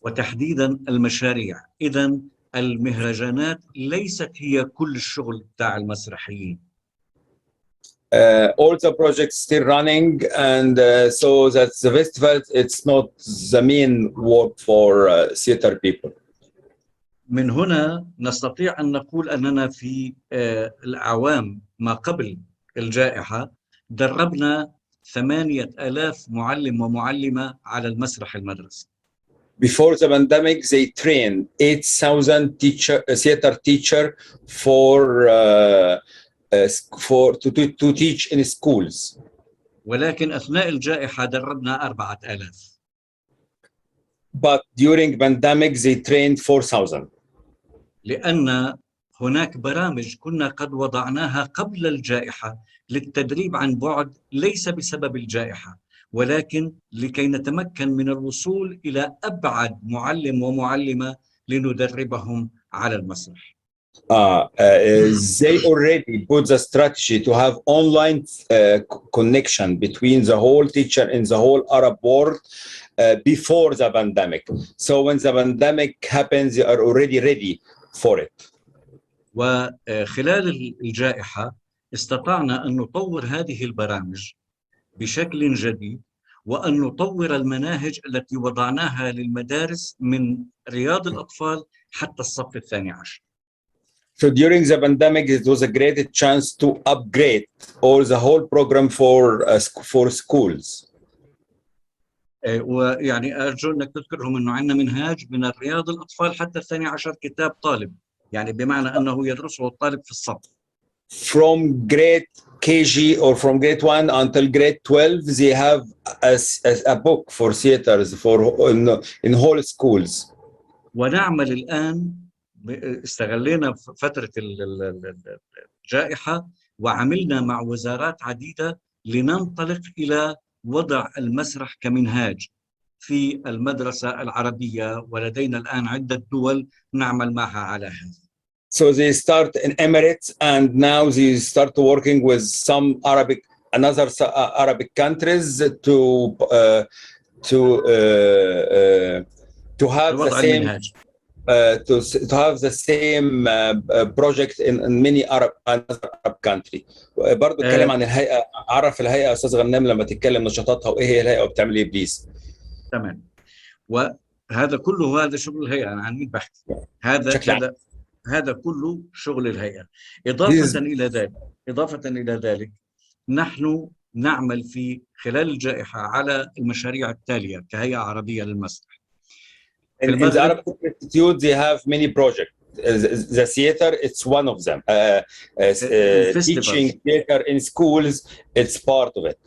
D: وتحديدا المشاريع. إذن المهرجانات ليست هي كل الشغل بتاع المسرحيين.
E: All the projects still running, and so that the festival, it's not the main work for theater people.
D: من هنا نستطيع أن نقول أننا في الأعوام ما قبل الجائحة دربنا 8,000 معلم ومعلمة على المسرح المدرسي.
E: Before the pandemic, they trained 8,000 theater teacher to teach in schools.
D: ولكن أثناء الجائحة دربنا 4,000.
E: But during pandemic, they trained 4,000.
D: لأن هناك برامج كنا قد وضعناها قبل الجائحة للتدريب عن بعد، ليس بسبب الجائحة، ولكن لكي نتمكن من الوصول إلى أبعد معلم ومعلمة لندربهم على المسرح.
E: They already put the strategy to have online connection between the whole teacher in the whole Arab world before the pandemic. So when the pandemic happens, they are already ready for it.
D: وخلال الجائحة استطعنا أن نطور هذه البرامج بشكل جديد، وأن نطور المناهج التي وضعناها للمدارس من رياض الأطفال حتى الصف الثاني عشر.
E: So during the pandemic, it was a great chance to upgrade the whole program for schools.
D: ويعني أرجو أنك تذكرهم أنه عندنا منهاج من الرياض الأطفال حتى 12 كتاب طالب، يعني بمعنى أنه يدرسه الطالب في الصف.
E: From grade KG or from grade 1 until grade 12, they have a book for theaters for in whole schools.
D: ونعمل الآن استغلينا فترة الجائحة وعملنا مع وزارات عديدة لننطلق إلى وضع المسرح كمنهاج في المدرسة العربية، ولدينا الآن عدة دول نعمل معها على هذا.
E: So they start in Emirates and now they start working with some another Arabic countries to have the
D: وضع
E: same
D: المنهاج.
E: to have the same project in many another Arab country. برضو اتكلم عن الهيئة، عرف الهيئة أستاذ غنام لما تتكلم نشاطاتها وإيه هي الهيئة وبتعمل إيه بليز.
D: تمام. وهذا كله هذا شغل الهيئة، أنا عن مين بحكي؟ هذا كله شغل الهيئة. إضافة إلى ذلك نحن نعمل في خلال الجائحة على المشاريع التالية كهيئة عربية للمسرح.
E: In the Arab Institute, they have many projects. The theater, it's one of them. Teaching theater in schools, it's part of it.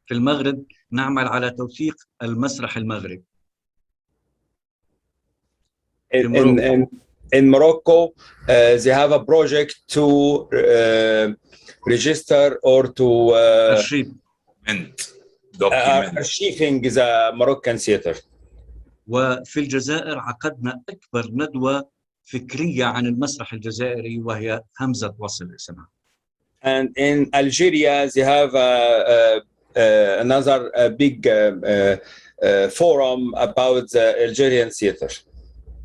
D: في المغرب نعمل على توثيق المسرح المغربي.
E: In Morocco, they have a project to register or to archiving the Moroccan theater.
D: وفي الجزائر عقدنا أكبر ندوة فكرية عن المسرح الجزائري وهي همزة وصل اسمها.
E: And in Algeria, they have another big forum about the Algerian theater.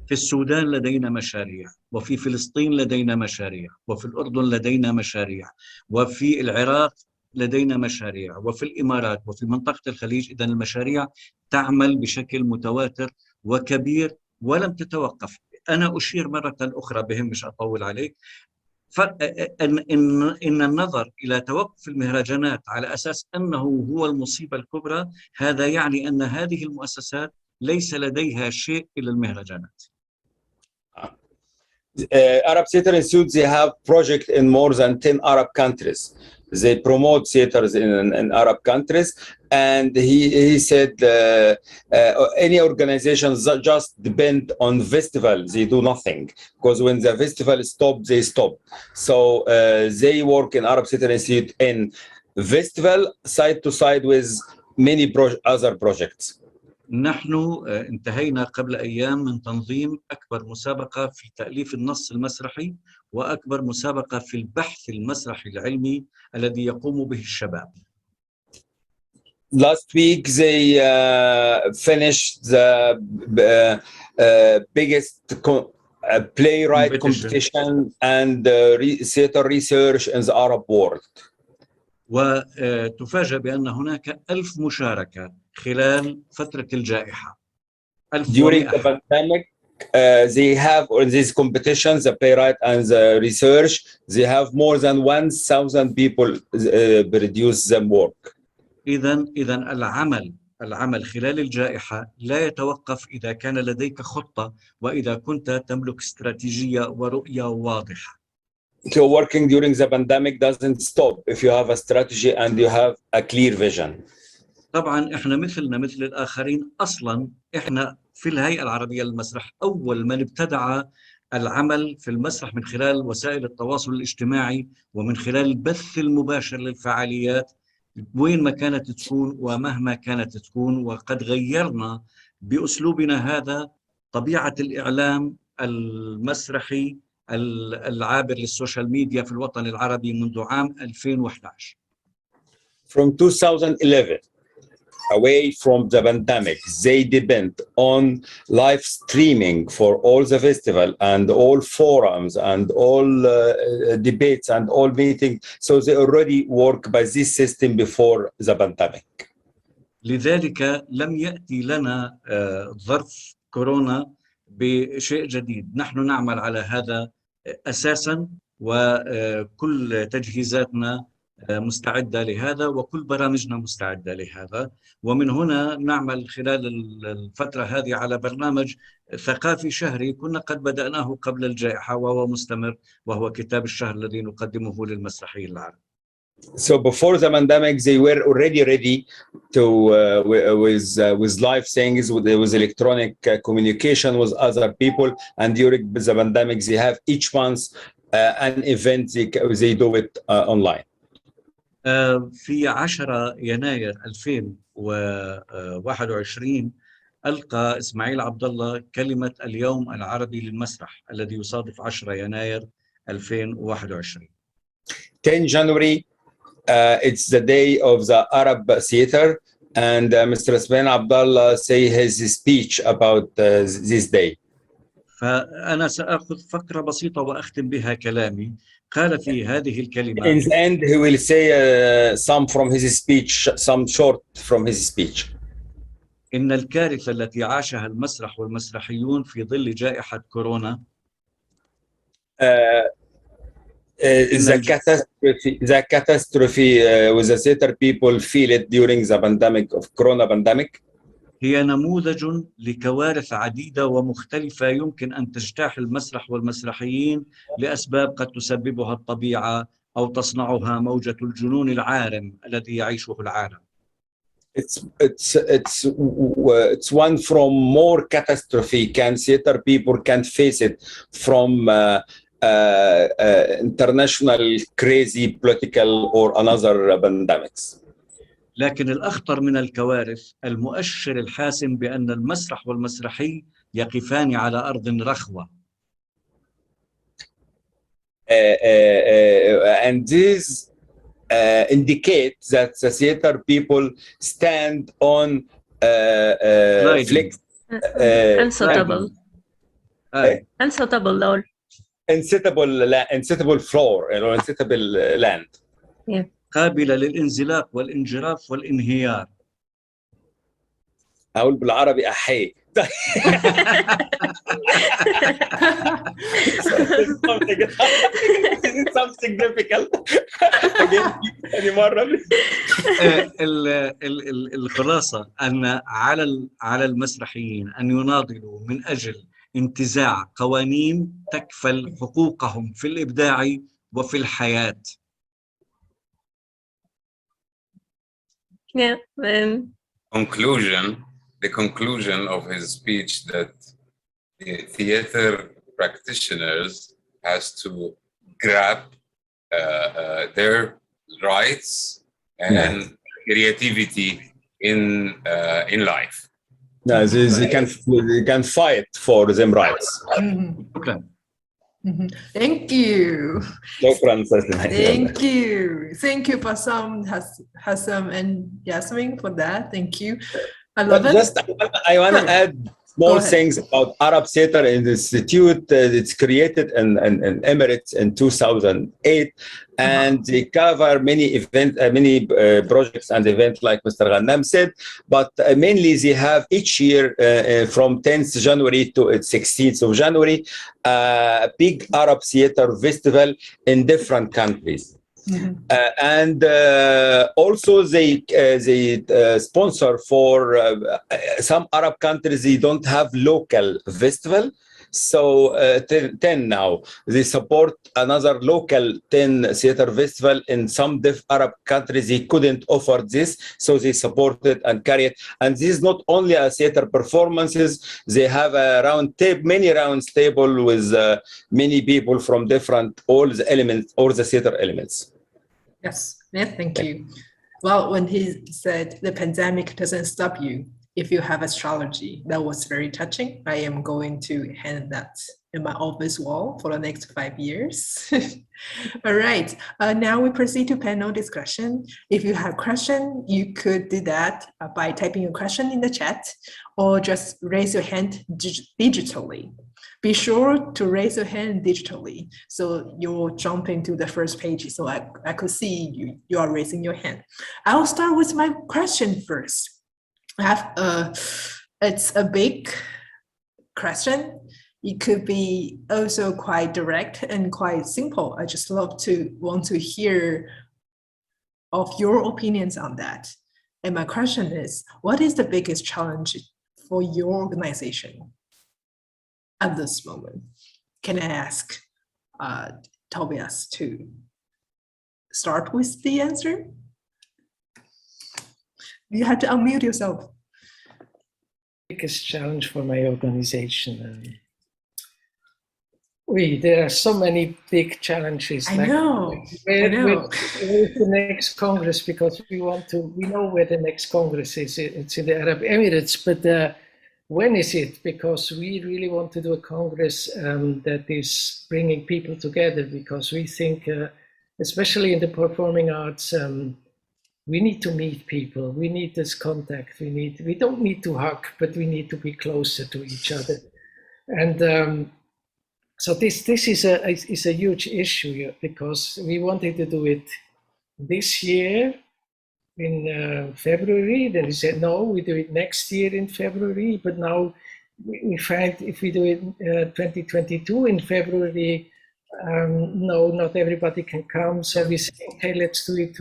D: في السودان لدينا مشاريع، وفي فلسطين لدينا مشاريع، وفي الأردن لدينا مشاريع، وفي العراق لدينا مشاريع، وفي الإمارات وفي منطقة الخليج. إذن المشاريع تعمل بشكل متواتر وكبير ولم تتوقف. أنا أشير مرة أخرى بهم مش أطول عليك، إن النظر إلى توقف المهرجانات على أساس أنه هو المصيبة الكبرى، هذا يعني أن هذه المؤسسات ليس لديها شيء إلى المهرجانات.
E: Arab Theatre Institute, they have projects in more than 10 Arab countries. They promote theaters in Arab countries, and he said any organizations that just depend on festivals, they do nothing, because when the festival stops, they stop. So they work in Arab Theatre Institute in festival side to side with many other projects.
D: نحن انتهينا قبل أيام من تنظيم أكبر مسابقة في تأليف النص المسرحي وأكبر مسابقة في البحث المسرحي العلمي الذي يقوم به الشباب.
E: Last week they finished the biggest playwright competition and theater research in the Arab world.
D: وتفاجأ بأن هناك 1000 مشاركة خلال فترة الجائحة.
E: During the pandemic, they have on these competitions, the playwright and the research, they have more than 1,000 people produce them work.
D: إذن العمل خلال الجائحة لا يتوقف إذا كان لديك خطة وإذا كنت تملك استراتيجية ورؤية واضحة.
E: So working during the pandemic doesn't stop if you have a strategy and you have a clear vision.
D: طبعا احنا مثل الآخرين، أصلا احنا في الهيئة العربية للمسرح أول من ابتدع العمل في المسرح من خلال وسائل التواصل الاجتماعي ومن خلال البث المباشر للفعاليات وين ما كانت تكون ومهما كانت تكون. وقد غيرنا بأسلوبنا هذا طبيعة الإعلام المسرحي العابر للسوشيال ميديا في الوطن العربي منذ عام 2011.
E: From 2011, away from the pandemic, they depend on live streaming for all the festival and all forums and all debates and all meetings. So they already work by this system before the pandemic.
D: لذلك لم يأتي لنا ظرف كورونا بشيء جديد. نحن نعمل على هذا أساساً وكل تجهيزاتنا مستعدة لهذا، وكل برامجنا مستعدة لهذا. ومن هنا نعمل خلال الفترة هذه على برنامج ثقافي شهري كنا قد بدأناه قبل الجائحة وهو مستمر، وهو كتاب الشهر الذي نقدمه للمسرحيين العرب.
E: So before the pandemic, they were already ready to with live things, with electronic communication with other people. And during the pandemic, they have each month an event. They do it online.
D: في 10 يناير 2021 ألقى إسماعيل عبد الله كلمة اليوم العربي للمسرح الذي يصادف 10 يناير 2021.
E: 10 January, it's the day of the Arab theater, and Mr. Ismail Abdullah say his speech about this day.
D: فأنا سأخذ فقرة بسيطة وأختم بها كلامي. قال في هذه الكلمة.
E: In the end, he will say some from his speech, some short from his speech.
D: إن الكارثة التي عاشها المسرح والمسرحيون في ظل جائحة كورونا.
E: The catastrophe with the theater people feel it during the pandemic of Corona pandemic.
D: هي نموذج لكوارث عديدة ومختلفة يمكن أن تجتاح المسرح والمسرحيين لأسباب قد تسببها الطبيعة أو تصنعها موجة الجنون العارم الذي يعيشه العالم.
E: It's one from more catastrophe can theater people can face it from international crazy political or another pandemics.
D: لكن الأخطر من الكوارث المؤشر الحاسم بأن المسرح والمسرحي يقفان على أرض رخوة.
E: And these indicate that the theater people stand on
G: unsuitable
E: unsuitable floor or unsuitable land.
G: Yeah.
D: قابلة للانزلاق والانجراف والانهيار.
E: أقول بالعربي أحي. something difficult.
D: الخلاصة أن على المسرحيين أن يناضلوا من أجل انتزاع قوانين تكفل حقوقهم في الإبداع وفي الحياة.
G: Yeah.
H: The conclusion of his speech that the theater practitioners has to grab their rights and creativity in life.
E: No, they can fight for them rights.
D: Okay.
A: Thank you.
E: Thank
A: Thank you, Hassam and Yasmin, for that. Thank you. I love it.
E: I want to add more things about Arab Theater Institute. It's created in Emirates in 2008, and they cover many events, many projects and events, like Mr. Ghannam said. But mainly, they have each year from 10th January to 16th of January, a big Arab Theater festival in different countries. And also they sponsor for some Arab countries. They don't have local festival, so 10 now they support another local 10 theater festival in some Arab countries. They couldn't offer this, so they support it and carry it. And this is not only a theater performances. They have a many rounds table with many people from different all the elements, all the theater elements.
A: Yes, thank you. Well, when he said the pandemic doesn't stop you if you have astrology, that was very touching. I am going to hang that in my office wall for the next 5 years. All right, now we proceed to panel discussion. If you have a question, you could do that by typing a question in the chat or just raise your hand digitally. Be sure to raise your hand digitally, so you'll jump into the first page, so I could see you are raising your hand. I'll start with my question first. It's a big question. It could be also quite direct and quite simple. I just want to hear of your opinions on that. And my question is, what is the biggest challenge for your organization at this moment? Can I ask Tobias to start with the answer? You have to unmute yourself.
B: Biggest challenge for my organization. There are so many big challenges.
A: I know.
B: Where is the next Congress? Because we know where the next Congress is. It's in the Arab Emirates, but when is it? Because we really want to do a Congress that is bringing people together, because we think, especially in the performing arts, we need to meet people. We need this contact. We don't need to hug, but we need to be closer to each other. And so this is a huge issue, because we wanted to do it this year in February. Then we said, no, we do it next year in February. But now we find if we do it 2022 in February, no, not everybody can come. So we said, okay, let's do it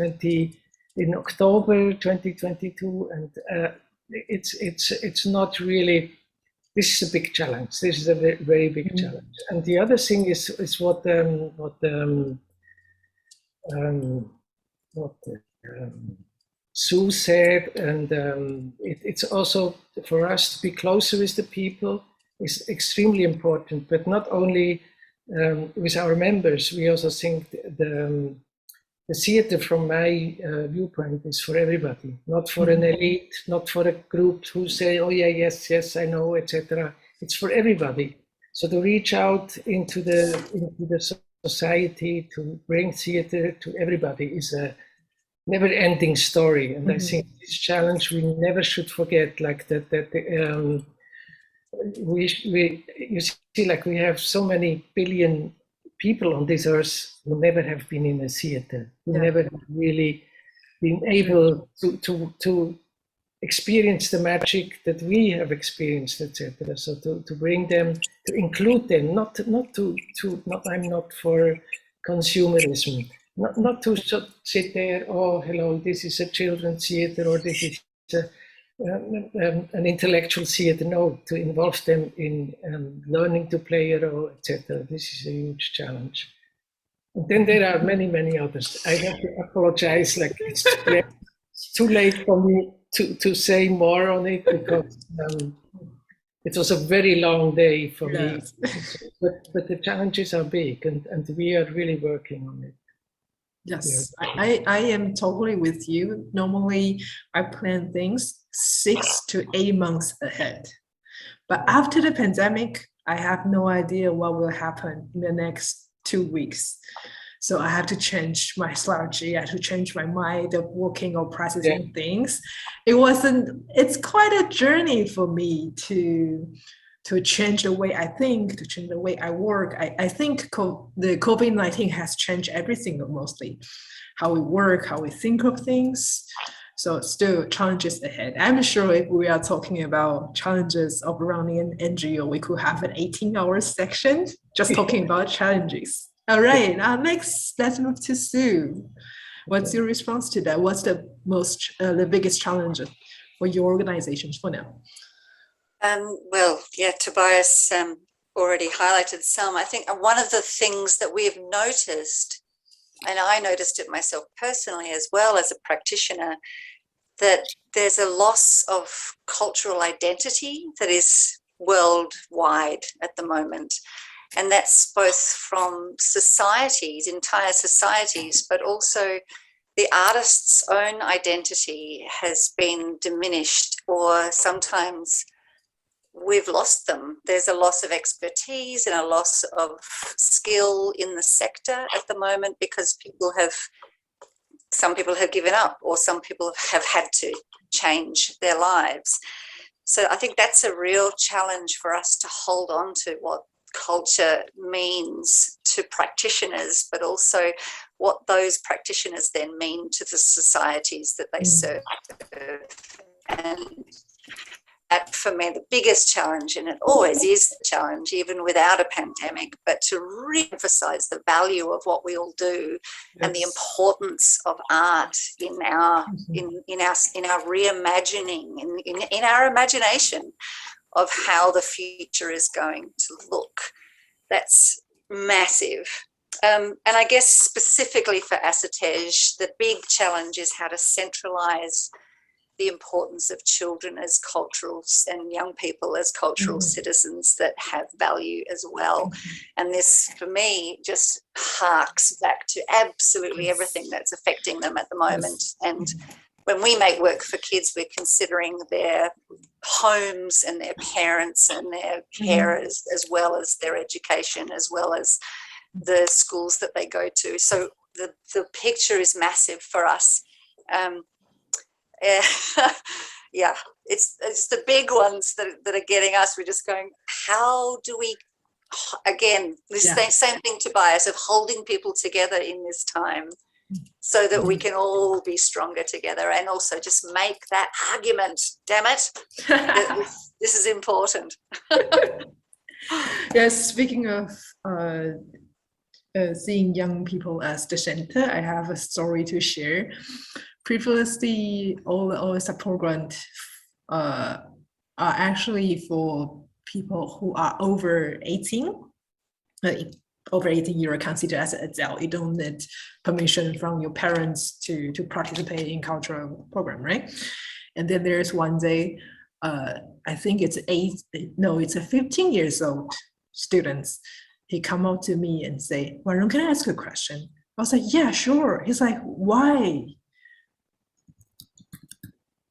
B: in October 2022. And it's not really. This is a big challenge. This is a very big challenge. And the other thing is what Sue said, and it's also for us to be closer with the people is extremely important. But not only with our members, we also think the theater, from my viewpoint, is for everybody, not for an elite, not for a group who say, oh yeah, yes, I know, etc. It's for everybody. So to reach out into the society, to bring theater to everybody is a never-ending story. And I think this challenge we never should forget, like that you see, like we have so many billion people on this earth who never have been in a theater, who never have really been able to experience the magic that we have experienced, etc. So to bring them, to include them, not I'm not for consumerism, not to sit there, oh hello, this is a children's theater, or this is an intellectual theater. No, to involve them in learning to play a role, etc. This is a huge challenge. And then there are many others. I have to apologize, like it's too late for me to say more on it, because it was a very long day for me. But the challenges are big, and we are really working on it.
A: Yes, I am totally with you. Normally, I plan things 6 to 8 months ahead. But after the pandemic, I have no idea what will happen in the next 2 weeks. So I have to change my strategy. I have to change my mind of working or processing things. It's quite a journey for me to change the way I think, to change the way I work. I think the COVID-19 has changed everything, mostly how we work, how we think of things. So still challenges ahead. I'm sure if we are talking about challenges of running an NGO, we could have an 18-hour section just talking about challenges. All right, next, let's move to Sue. What's your response to that? What's the biggest challenge for your organizations for now?
C: Well, yeah, Tobias already highlighted some. I think one of the things that we've noticed, and I noticed it myself personally as well as a practitioner, that there's a loss of cultural identity that is worldwide at the moment. And that's both from societies, entire societies, but also the artist's own identity has been diminished, or sometimes we've lost them. There's a loss of expertise and a loss of skill in the sector at the moment, because some people have given up, or some people have had to change their lives. So I think that's a real challenge for us to hold on to what culture means to practitioners, but also what those practitioners then mean to the societies that they serve. And that for me, the biggest challenge, and it always is the challenge, even without a pandemic, but to re-emphasize the value of what we all do and the importance of art in our reimagining, in our imagination of how the future is going to look. That's massive. And I guess specifically for Acetate, the big challenge is how to centralize the importance of children as cultural and young people as cultural citizens that have value as well. And this, for me, just harks back to absolutely everything that's affecting them at the moment. And when we make work for kids, we're considering their homes and their parents and their carers, as well as their education, as well as the schools that they go to. So the picture is massive for us. Yeah, it's the big ones that are getting us. We're just going, how do we, again, this same thing, Tobias, of holding people together in this time so that we can all be stronger together, and also just make that argument, damn it, that this is important.
A: Yes, speaking of seeing young people as the center, I have a story to share. Previously, all the OSA programs are actually for people who are over 18. Over 18, you are considered as an adult. You don't need permission from your parents to participate in cultural program, right? And then there's one day, I think it's a 15 years old students. He come up to me and say, "Warren, can I ask you a question?" I was like, "Yeah, sure." He's like, "Why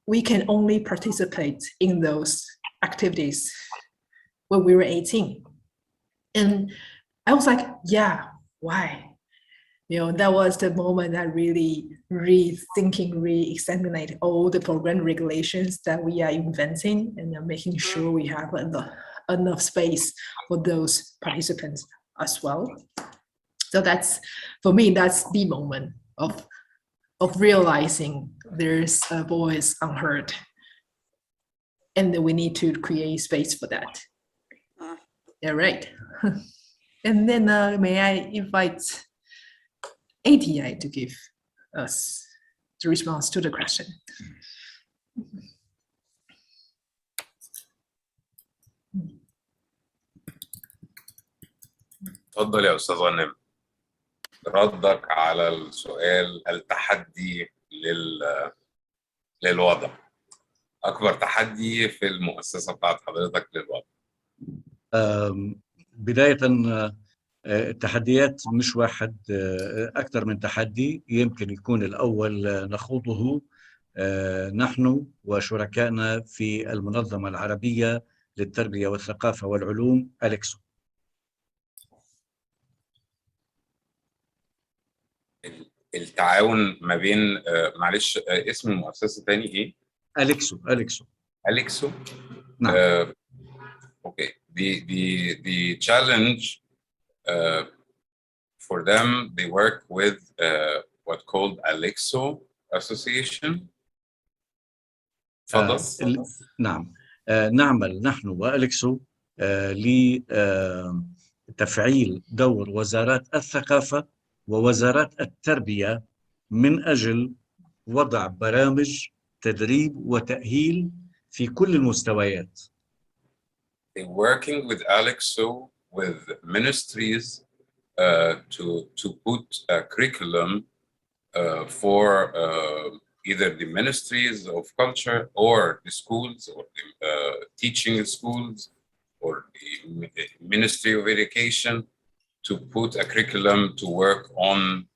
A: we can only participate in those activities when we were 18?" And I was like, yeah, why? You know, that was the moment I really re-examined all the program regulations that we are inventing, and making sure we have enough space for those participants as well. So that's, for me, that's the moment of realizing there's a voice unheard, and that we need to create space for that. Yeah, right. And then may I invite ATI to give us the response to the question.
H: تفضل يا أستاذ غنم، ردك على السؤال التحدي للوضع. أكبر تحدي في المؤسسة بتاعت حضرتك للوضع.
D: بداية التحديات مش واحد، أكثر من تحدي. يمكن يكون الأول نخوضه نحن وشركائنا في المنظمة العربية للتربية والثقافة والعلوم أليكسو.
H: التعاون ما بين معلش اسم المؤسسة تاني إيه؟
D: أليكسو.
H: نعم. Okay. The challenge for them, they work with what called Alexo Association. تفضل.
D: نعم. نعمل نحن وأليكسو لتفعيل دور وزارات الثقافة ووزارات التربية من أجل وضع برامج تدريب وتأهيل في كل المستويات.
H: They're working with Alexo, with ministries to put a curriculum for either the ministries of culture or the schools, or the teaching schools, or the Ministry of Education, to put a curriculum to work on.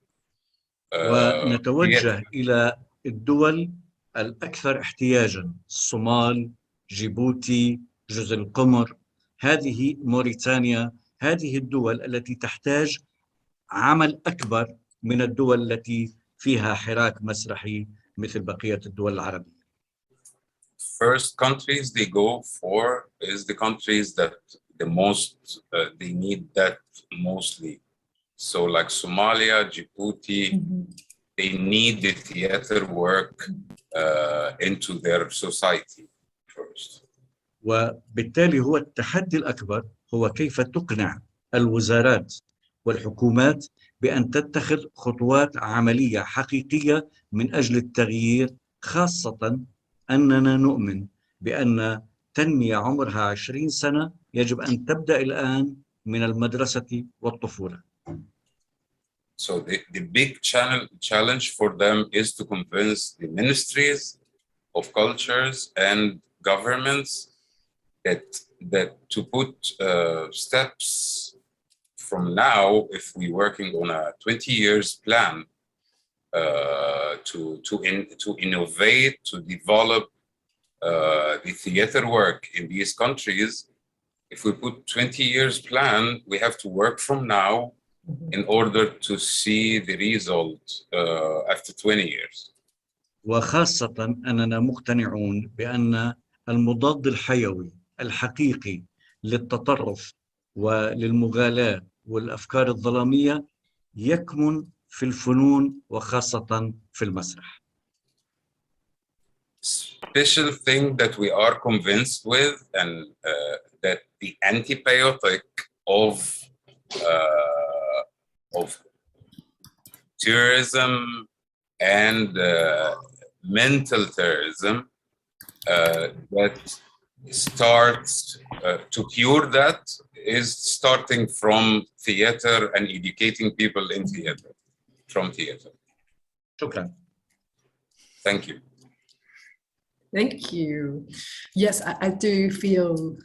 D: ونتوجه إلى الدول الأكثر احتياجاً: الصومال، جيبوتي، جزر القمر، هذه موريتانيا. هذه الدول التي تحتاج عمل أكبر من الدول التي فيها حراك مسرحي مثل بقية الدول العربية.
H: First countries they go for is the countries that the most they need that mostly. So like Somalia, Djibouti, they need the theater work into their society first.
D: وبالتالي هو التحدي الأكبر هو كيف تقنع الوزارات والحكومات بأن تتخذ خطوات عملية حقيقية من أجل التغيير، خاصة أننا نؤمن بأن تنمية عمرها 20 سنة يجب أن تبدأ الآن من المدرسة والطفولة.
H: So the big challenge for them is to convince the ministries of cultures and governments that to put steps from now, if we're working on a 20 years plan to innovate, to develop the theater work in these countries. If we put 20 years plan, we have to work from now in order to see the result after 20 years.
D: وخاصة أننا مقتنعون بأن المضاد الحيوي الحقيقي للتطرف وللمغالاة والأفكار الظلامية يكمن في الفنون وخاصة في المسرح.
H: Special thing that we are convinced with, and that the antibiotic of terrorism and mental terrorism that starts to cure that is starting from theater and educating people in theater, from theater.
D: شكرا.
H: Thank you.
A: Thank you. Yes, I do feel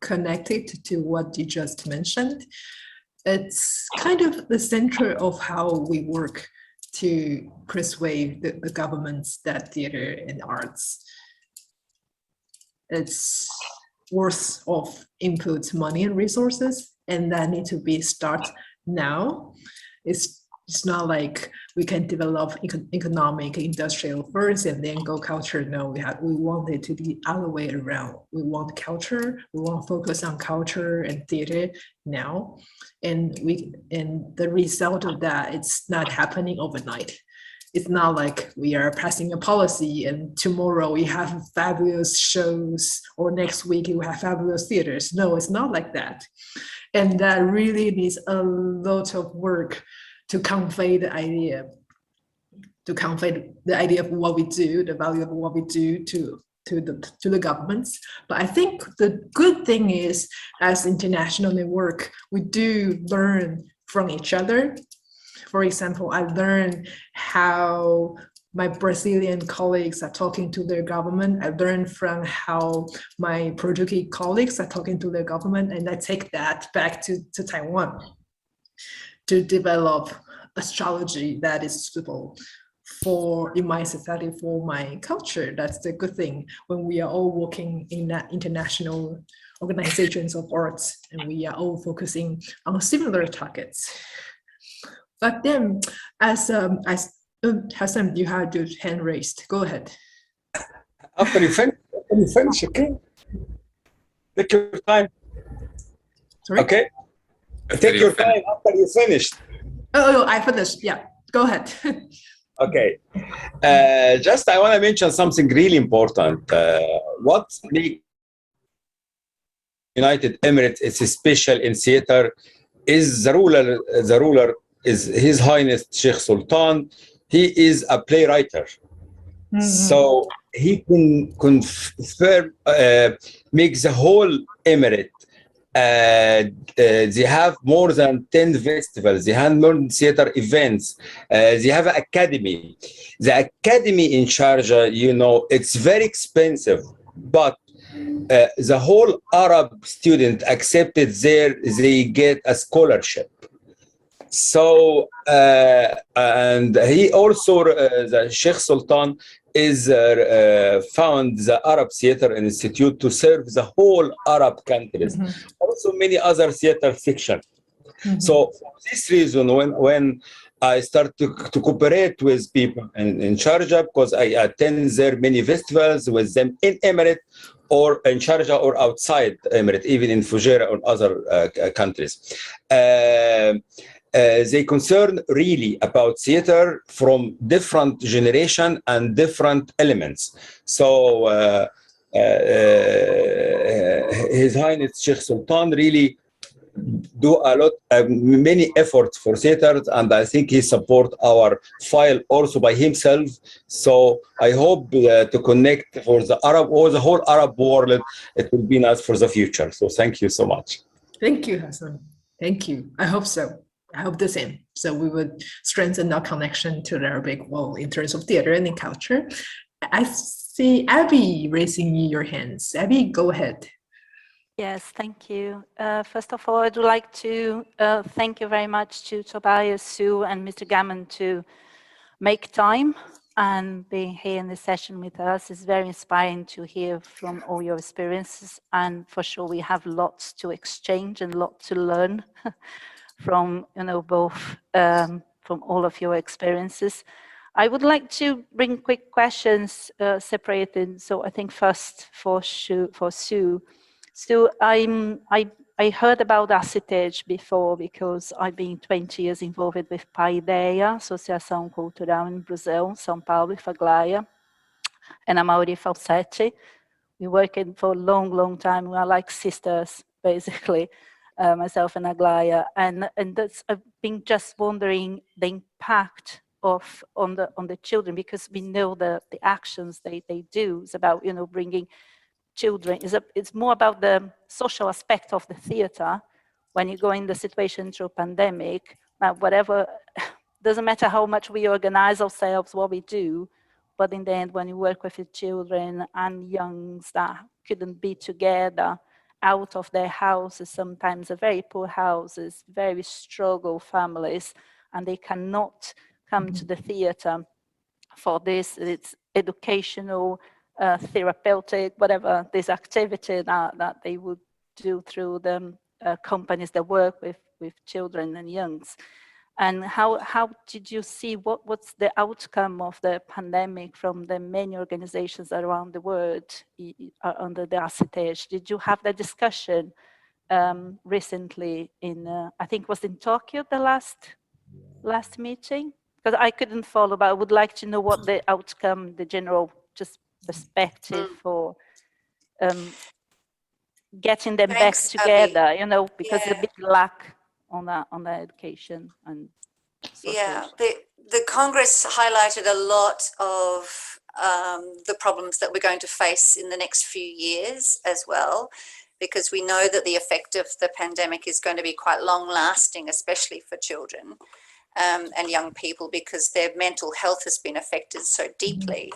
A: connected to what you just mentioned. It's kind of the center of how we work to persuade the governments that theater and arts, it's worth of input, money and resources, and that need to be start now. It's not like we can develop economic, industrial first and then go culture. No, we want it to be the other way around. We want culture, we want to focus on culture and theater now. And the result of that, it's not happening overnight. It's not like we are passing a policy and tomorrow we have fabulous shows or next week we have fabulous theaters. No, it's not like that. And that really needs a lot of work to convey the idea, of what we do, the value of what we do to the governments. But I think the good thing is, as international network, we do learn from each other. For example, I learned how my Brazilian colleagues are talking to their government. I learned from how my Portuguese colleagues are talking to their government, and I take that back to Taiwan to develop a strategy that is suitable in my society, for my culture. That's the good thing when we are all working in that international organizations of arts and we are all focusing on similar targets. But then, as Hassan, you had your hand raised. Go ahead.
E: After you finish, okay? Take your time.
A: Sorry?
E: Okay? Take your time after you finished.
A: Oh, I finished. Yeah, go ahead.
E: Okay. Just I want to mention something really important. What makes United Emirates is special in theater is the ruler is His Highness Sheikh Sultan. He is a playwright. Mm-hmm. So he can confirm, make the whole Emirate. They have more than 10 festivals. They have more theater events. They have an academy. The academy in Sharjah, you know, it's very expensive, but the whole Arab student accepted there, they get a scholarship. So, and he also, the Sheikh Sultan is found the Arab Theater Institute to serve the whole Arab countries. Mm-hmm. Also many other theater sections. Mm-hmm. So for this reason, when I start to cooperate with people in Sharjah, because I attend there many festivals with them in Emirate or in Sharjah or outside Emirate, even in Fujairah or other countries. They concern really about theater from different generation and different elements. So His Highness Sheikh Sultan really do a lot, many efforts for theaters, and I think he support our file also by himself. So I hope to connect for the Arab or the whole Arab world. It will be nice for the future. So thank you so much.
A: Thank you, Hassan. Thank you. I hope so. I hope the same. So we would strengthen our connection to the Arabic world in terms of theater and in culture. I see Abby raising your hands. Abby, go ahead.
I: Yes, thank you. First of all, I'd like to thank you very much to Tobias, Sue, and Mr. Gammon to make time and being here in this session with us. It's very inspiring to hear from all your experiences, and for sure we have lots to exchange and lots to learn from, both from all of your experiences. I would like to bring quick questions separated. So I think first for Sue. So I heard about Acetate before because I've been 20 years involved with Paideia, Associação Cultural in Brazil, São Paulo, Aglaia, and Amaury Falsetti. We worked for a long, long time. We are like sisters, basically, myself and Aglaia. And that's, I've been just wondering the impact on the children, because we know the actions they do is about, bringing children. It's more about the social aspect of the theater. When you go in the situation through pandemic, whatever, doesn't matter how much we organize ourselves, what we do, but in the end, when you work with the children and youngs that couldn't be together out of their houses, sometimes very poor houses, very struggle families, and they cannot come to the theater for this. It's educational, therapeutic, whatever this activity that they would do through the companies that work with children and youngs. And how did you see what's the outcome of the pandemic from the many organizations around the world under the Acetate? Did you have the discussion recently in, I think it was in Tokyo, the last meeting? Because I couldn't follow, but I would like to know what the outcome, the general just perspective for getting them back together,
C: Abby.
I: because the big lack on the education and social.
C: Yeah, the Congress highlighted a lot of the problems that we're going to face in the next few years as well, because we know that the effect of the pandemic is going to be quite long lasting, especially for children and young people, because their mental health has been affected so deeply.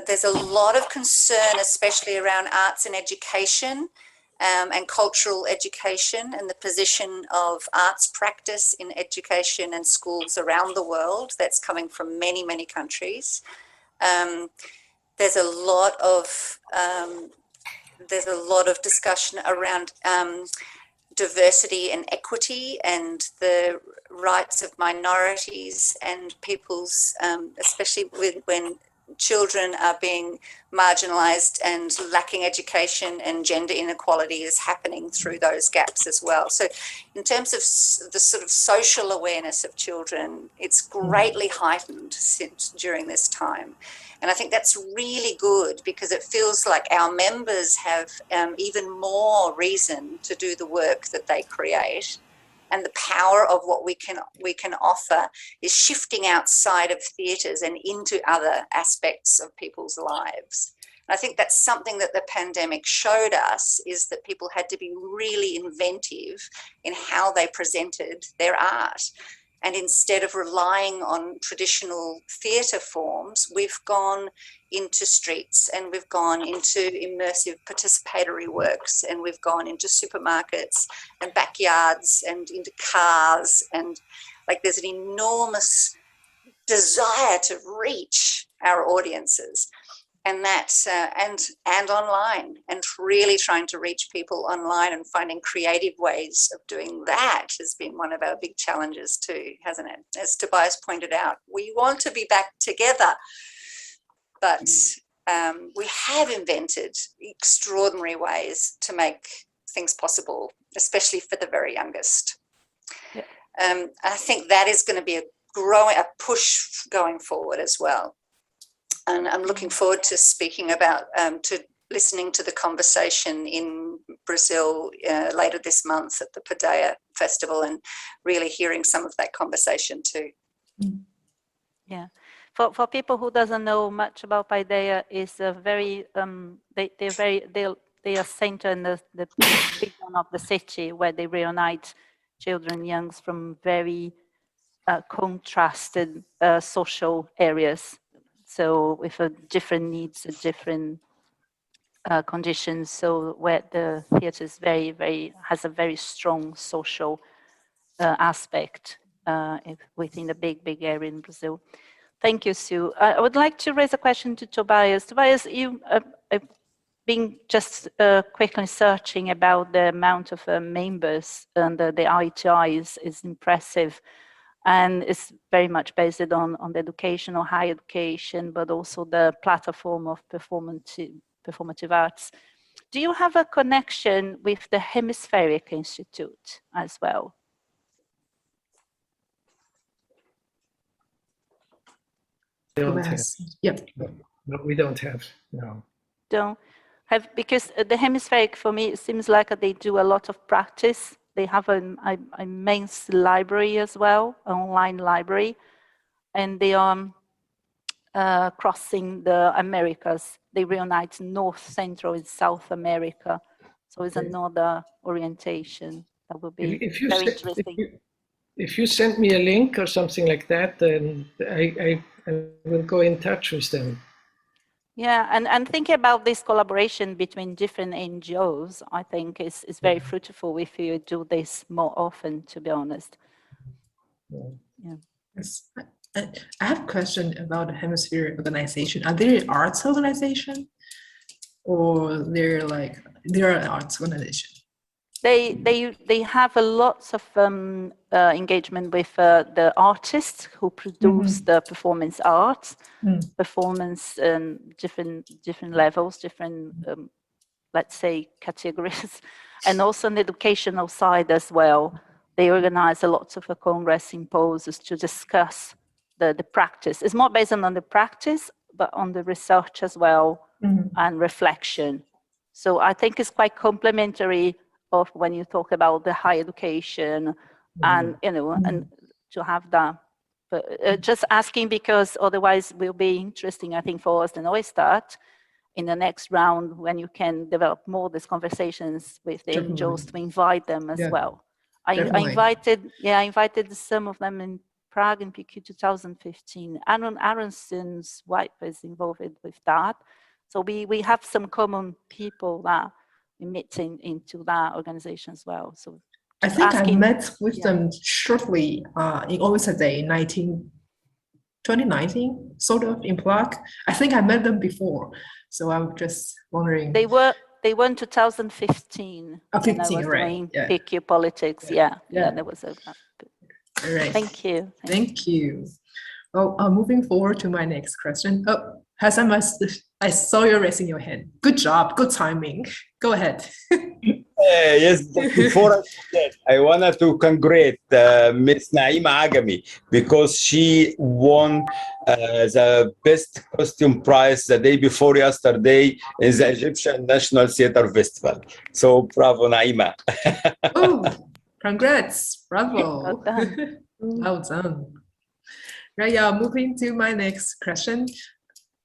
C: There's a lot of concern, especially around arts and education and cultural education, and the position of arts practice in education and schools around the world. That's coming from many, many countries. There's a lot of discussion around diversity and equity and the rights of minorities and people's, especially when children are being marginalized and lacking education, and gender inequality is happening through those gaps as well. So in terms of the sort of social awareness of children, it's greatly heightened during this time. And I think that's really good, because it feels like our members have even more reason to do the work that they create. And the power of what we can offer is shifting outside of theatres and into other aspects of people's lives. And I think that's something that the pandemic showed us, is that people had to be really inventive in how they presented their art. And instead of relying on traditional theatre forms, we've gone into streets, and we've gone into immersive participatory works, and we've gone into supermarkets and backyards and into cars. And like, there's an enormous desire to reach our audiences, and that and online, and really trying to reach people online and finding creative ways of doing that has been one of our big challenges too, hasn't it? As Tobias pointed out, we want to be back together, but we have invented extraordinary ways to make things possible, especially for the very youngest.
I: Yeah.
C: I think that is going to be a push going forward as well. And I'm looking forward to speaking about, to listening to the conversation in Brazil later this month at the Paideia Festival, and really hearing some of that conversation too.
I: Yeah, for people who doesn't know much about Paideia, is a very they are centered in the big one of the city, where they reunite children, youngs from very contrasted social areas, so with different needs, different conditions. So where the theatre is has a very strong social aspect within the big area in Brazil. Thank you, Sue. I would like to raise a question to Tobias. Tobias, you have been just quickly searching about the amount of members, and the ITI is impressive, and it's very much based on the education or higher education, but also the platform of performative arts. Do you have a connection with the Hemispheric Institute as well?
A: Yep.
B: No, we don't have, no.
I: Don't have, because the Hemispheric, for me, it seems like they do a lot of practice. They have an immense library as well, an online library, and they are crossing the Americas. They reunite North, Central, and South America. So it's another orientation that will be very interesting.
B: If you send me a link or something like that, then I will go in touch with them.
I: Yeah, and thinking about this collaboration between different NGOs, I think is very fruitful if you do this more often, to be honest. Yeah.
A: Yes. I have a question about the Hemisphere organization. Are they an arts organization, or they're an arts organization?
I: They have a lots of engagement with the artists who produce the performance arts, performance different levels, different let's say categories, and also on the educational side as well. They organize a lot of congress symposiums to discuss the practice. It's more based on the practice, but on the research as well, and reflection. So I think it's quite complementary of when you talk about the higher education, and and to have that. But just asking because otherwise will be interesting, I think, for us in Neustadt in the next round, when you can develop more these conversations with the NGOs, to invite them as well. I invited some of them in Prague in PQ 2015. Aaron Aronson's wife is involved with that. So we have some common people that we meet into that organization as well. So
A: I think I met with them shortly in Acetate 2019, sort of, in Prague. I think I met them before, so I'm just wondering.
I: They were in 2015.
A: 15,
I: when I was
A: right?
I: doing PQ politics. Yeah, there was a.
A: All right.
I: Thank you.
A: Thank you. Well, moving forward to my next question. Oh, Hassan, I saw you raising your hand. Good job. Good timing. Go ahead.
E: Yes, before I forget, I wanted to congratulate Miss Naima Agami, because she won the best costume prize the day before yesterday in the Egyptian National Theatre Festival. So bravo, Naima.
A: Oh, congrats. Bravo.
I: Well done.
A: Well done. Right, moving to my next question.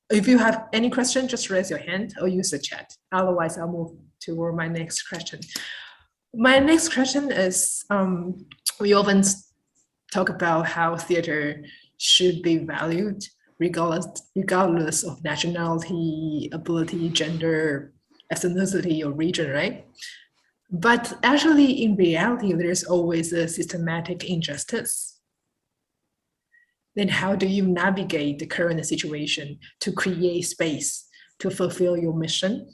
A: If you have any question, just raise your hand or use the chat. Otherwise, I'll move toward my next question. My next question is, we often talk about how theater should be valued regardless of nationality, ability, gender, ethnicity, or region, right? But actually, in reality, there's always a systematic injustice. Then how do you navigate the current situation to create space to fulfill your mission?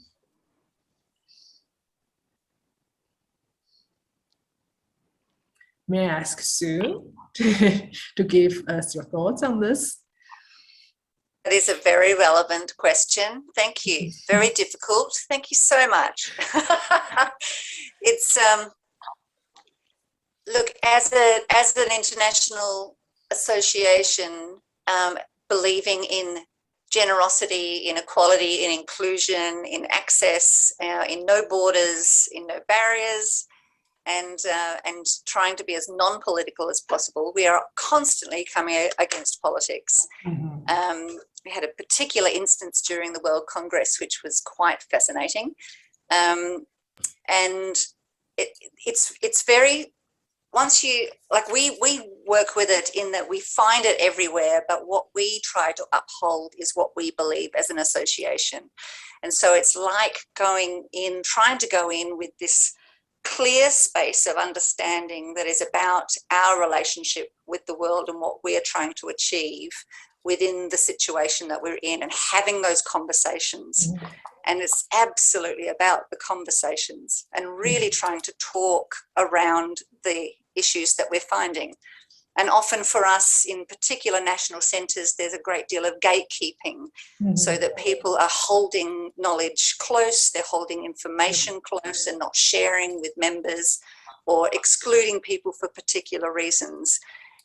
A: May I ask Sue to give us your thoughts on this?
C: That is a very relevant question. Thank you. Very difficult. Thank you so much. It's look, as an international association, believing in generosity, in equality, in inclusion, in access, in no borders, in no barriers, and trying to be as non-political as possible. We are constantly coming against politics. We had a particular instance during the World Congress, which was quite fascinating. And it's very, once you, like we work with it in that we find it everywhere, but what we try to uphold is what we believe as an association. And so it's like trying to go in with this clear space of understanding that is about our relationship with the world and what we are trying to achieve within the situation that we're in, and having those conversations. And it's absolutely about the conversations and really trying to talk around the issues that we're finding. And often for us in particular national centres, there's a great deal of gatekeeping, so that people are holding knowledge close, they're holding information close and not sharing with members, or excluding people for particular reasons.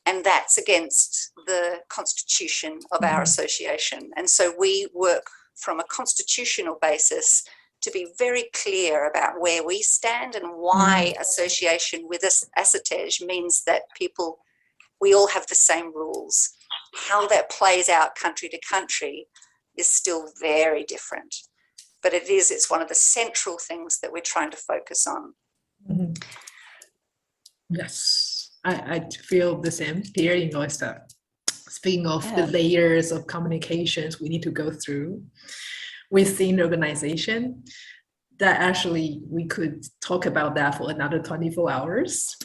C: And that's against the constitution of our association. And so we work from a constitutional basis to be very clear about where we stand and why association with Acetate means that we all have the same rules. How that plays out country to country is still very different. But it's one of the central things that we're trying to focus on.
A: Yes, I feel the same here in Oyster. Speaking of the layers of communications we need to go through within the organization, that actually we could talk about that for another 24 hours.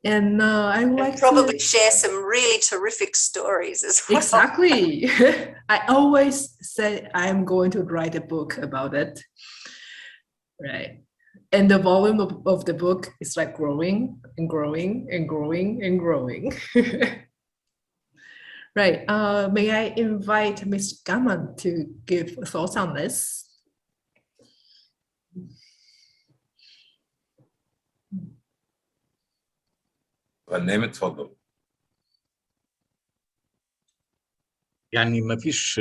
A: And I would like
C: probably
A: to
C: share some really terrific stories as well.
A: Exactly. I always say I'm going to write a book about it. Right. And the volume of the book is like growing and growing and growing and growing. Right. May I invite Ms. Gammon to give thoughts on this?
H: غنام اتفضل.
D: يعني ما فيش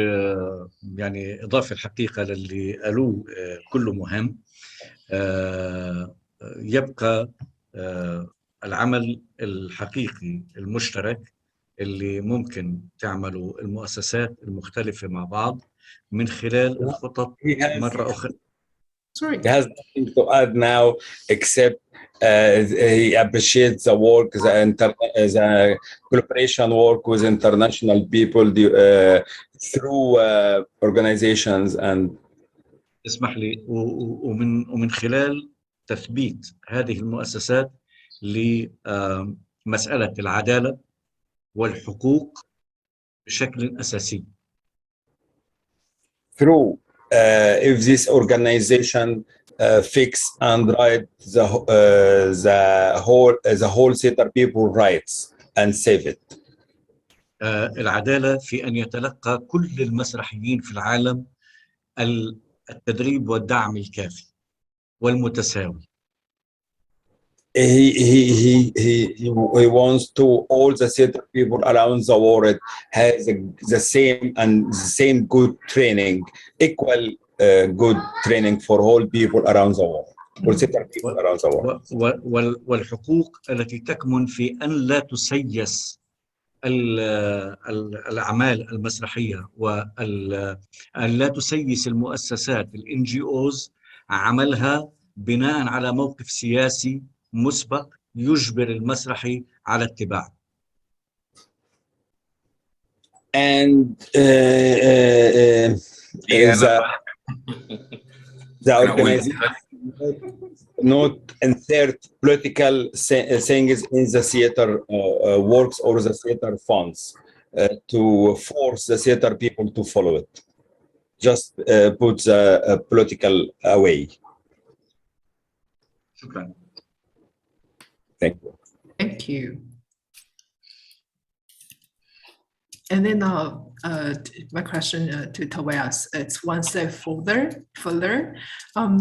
D: يعني إضافة الحقيقة للي قالوه كله مهم. يبقى العمل الحقيقي المشترك اللي ممكن تعمله المؤسسات المختلفة مع بعض من خلال الخطط مرة أخرى.
E: He has nothing to add now except he appreciates the work, the collaboration work with international people through organizations and.
D: اسمح لي ومن خلال تثبيت هذه المؤسسات لمسألة العدالة والحقوق بشكل أساسي.
E: Through if this organization fix and write the whole set of people rights and save it.
D: العدالة في أن يتلقى كل المسرحيين في العالم التدريب والدعم الكافي والمتساوي.
E: He wants to all the theater people around the world has the same good training, equal good training for all people around the world. For theater people around the world.
D: والحقوق التي تكمن في أن لا تسيس الأعمال المسرحية وأن لا تسيس المؤسسات NGOs عملها بناء على موقف سياسي مسبق يجبر المسرحي على اتباعه.
E: And the organization not insert political things in the theater works or the theater funds to force the theater people to follow it. Just put the political away.
D: شكرا.
E: Thank you.
A: Thank you. And then my question to Tobias, it's one step further.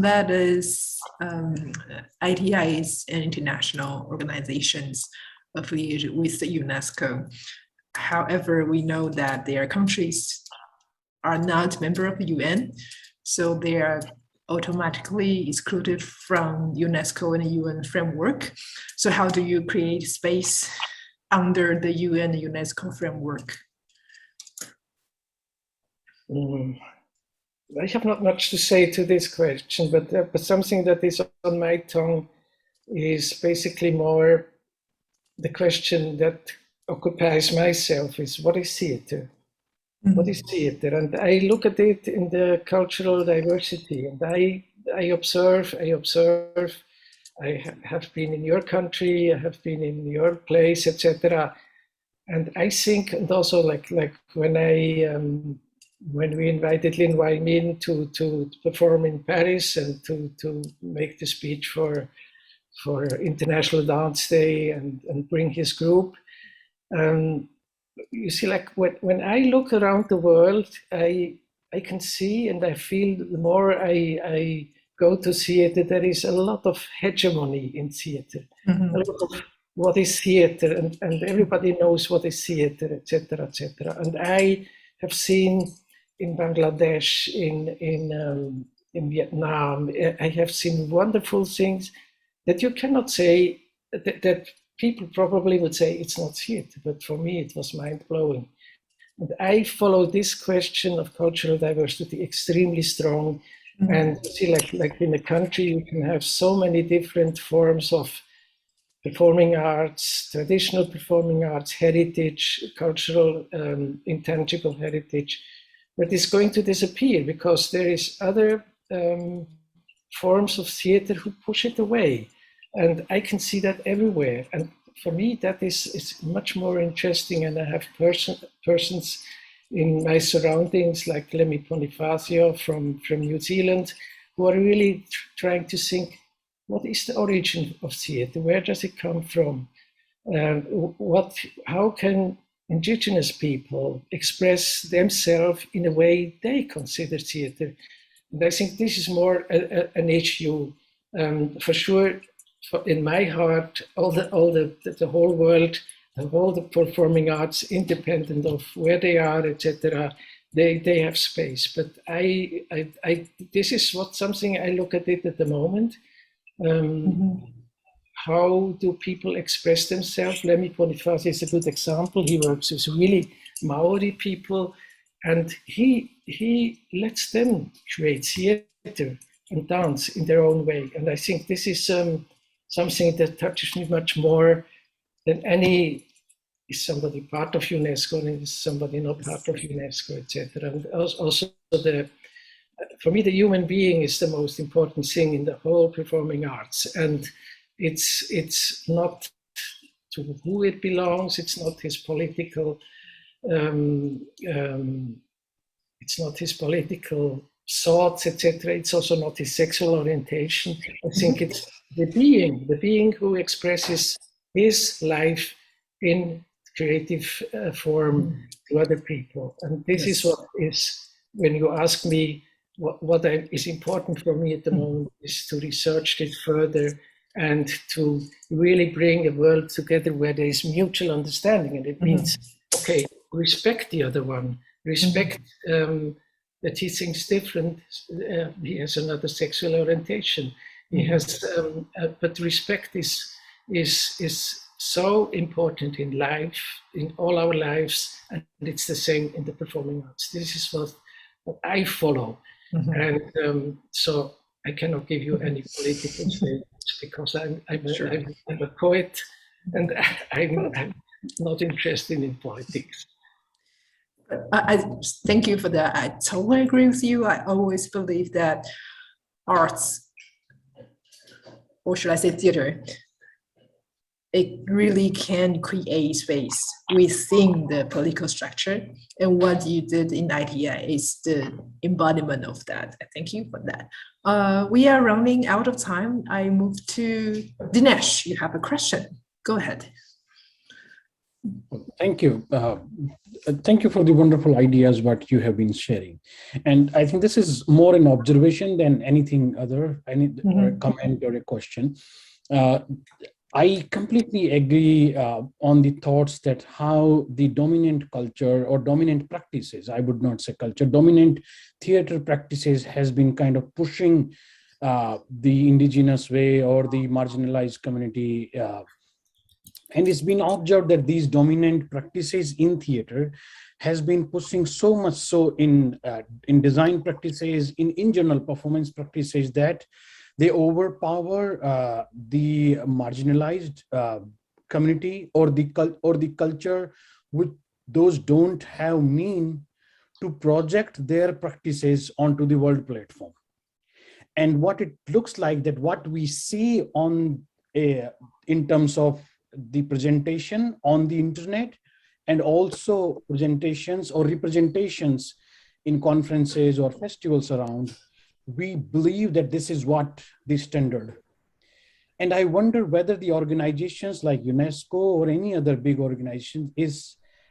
A: That is ITIs and international organizations affiliated with the UNESCO. However, we know that their countries are not member of the UN, so they are automatically excluded from UNESCO and the UN framework. So how do you create space under the UN and UNESCO framework?
B: I have not much to say to this question, but something that is on my tongue is basically more the question that occupies myself is, what is theater? What is theater? And I look at it in the cultural diversity, and I observe. I have been in your country, I have been in your place, etc. And I think, and also like when we invited Lin Wai Min to perform in Paris and to make the speech for International Dance Day and bring his group. You see, like when I look around the world, I can see and I feel the more I go to theater, there is a lot of hegemony in theater. A lot of what is theater, and everybody knows what is theater, etc., etc. And I have seen in Bangladesh, in Vietnam, I have seen wonderful things that you cannot say, that people probably would say it's not theater, but for me it was mind-blowing. And I follow this question of cultural diversity extremely strong. And you see, like in a country, you can have so many different forms of performing arts, traditional performing arts, heritage, cultural, intangible heritage, but it's going to disappear because there is other forms of theater who push it away. And I can see that everywhere. And for me, that is much more interesting. And I have persons in my surroundings, like Lemmy Bonifacio from New Zealand, who are really trying to think, what is the origin of theater? Where does it come from? How can indigenous people express themselves in a way they consider theater? And I think this is more an issue. For sure, in my heart, the whole world, all the performing arts, independent of where they are, etc., they have space. But this is something I look at it at the moment. How do people express themselves? Lemmy Bonifacio is a good example. He works with really Maori people, and he lets them create theater and dance in their own way. And I think this is something that touches me much more than any, is somebody part of UNESCO and is somebody not part of UNESCO, etc. And also for me, the human being is the most important thing in the whole performing arts. And it's not to who it belongs, it's not his political, it's not his political thoughts, etc. It's also not his sexual orientation. I think it's the being who expresses his life in creative form to other people. And this is what is, when you ask me what is important for me at the moment, is to research it further and to really bring a world together where there is mutual understanding. And it means, okay, respect the other one, respect that he thinks different, he has another sexual orientation, he has, but respect is so important in life, in all our lives, and it's the same in the performing arts. This is what I follow. And so I cannot give you any political statements because I'm a poet and I'm not interested in politics.
A: I thank you for that. I totally agree with you. I always believe that arts, or should I say theater, it really can create space within the political structure. And what you did in ITI is the embodiment of that. Thank you for that. We are running out of time. I move to Dinesh. You have a question. Go ahead.
J: Thank you. Thank you for the wonderful ideas what you have been sharing. And I think this is more an observation than anything other, or a comment or a question. I completely agree on the thoughts that how the dominant culture or dominant practices, I would not say culture, dominant theater practices has been kind of pushing the indigenous way or the marginalized community. And it's been observed that these dominant practices in theater has been pushing so much so in design practices, in general performance practices, that they overpower the marginalized community or the culture, which those don't have mean to project their practices onto the world platform. And what it looks like that what we see on in terms of the presentation on the internet, and also presentations or representations in conferences or festivals around, we believe that this is what the standard. And I wonder whether the organizations like UNESCO or any other big organization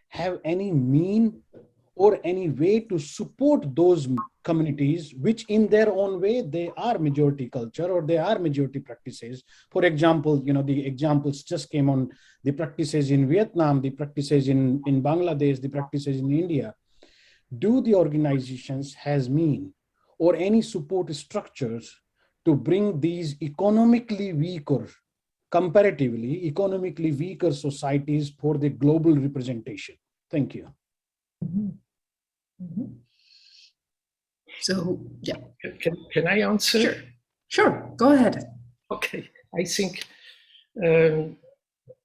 J: have any mean or any way to support those communities, which in their own way, they are majority culture or they are majority practices. For example, the examples just came on the practices in Vietnam, the practices in Bangladesh, the practices in India. Do the organizations has mean or any support structures to bring these comparatively economically weaker societies for the global representation? Thank you.
A: Mm-hmm. Mm-hmm. So, yeah.
B: Can I answer?
A: Sure. Sure, go ahead.
B: Okay, I think,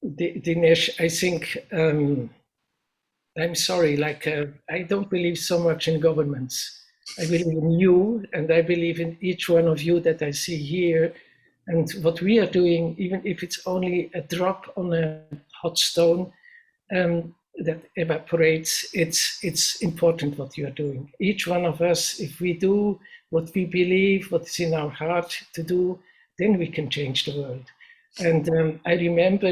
B: Dinesh, I think, I'm sorry, I don't believe so much in governments. I believe in you, and I believe in each one of you that I see here. And what we are doing, even if it's only a drop on a hot stone that evaporates, it's important what you are doing. Each one of us, if we do what we believe, what's in our heart to do, then we can change the world. And I remember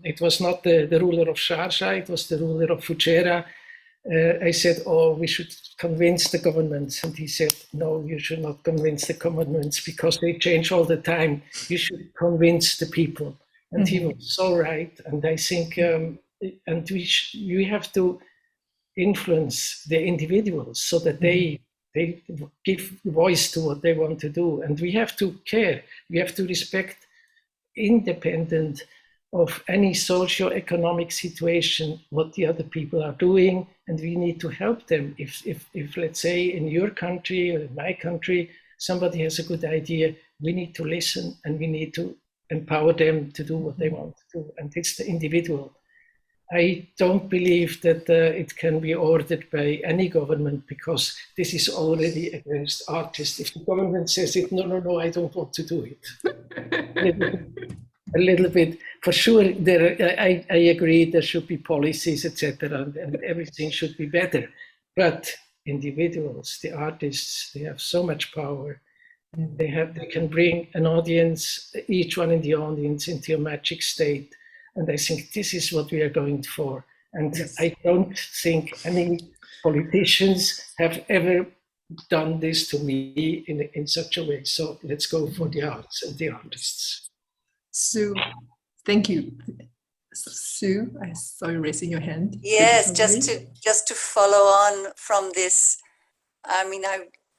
B: it was not the ruler of Sharjah, it was the ruler of Fujairah. I said, oh, we should convince the governments. And he said, no, you should not convince the governments because they change all the time. You should convince the people. And he was so right. And I think, and we have to influence the individuals so that they give voice to what they want to do. And we have to care. We have to respect, independent of any socio-economic situation, what the other people are doing, and we need to help them. If let's say in your country or in my country, somebody has a good idea, we need to listen and we need to empower them to do what they want to do, and it's the individual. I don't believe that it can be ordered by any government because this is already against artists. If the government says it, no, I don't want to do it. A little bit, for sure, I agree there should be policies, etc., and everything should be better. But individuals, the artists, they have so much power. They can bring an audience, each one in the audience, into a magic state. And I think this is what we are going for. And yes. I don't think any politicians have ever done this to me in such a way. So let's go for the arts and the artists.
A: Sue, thank you. Sue, I saw you raising your hand.
C: Yes, just to follow on from this, I mean,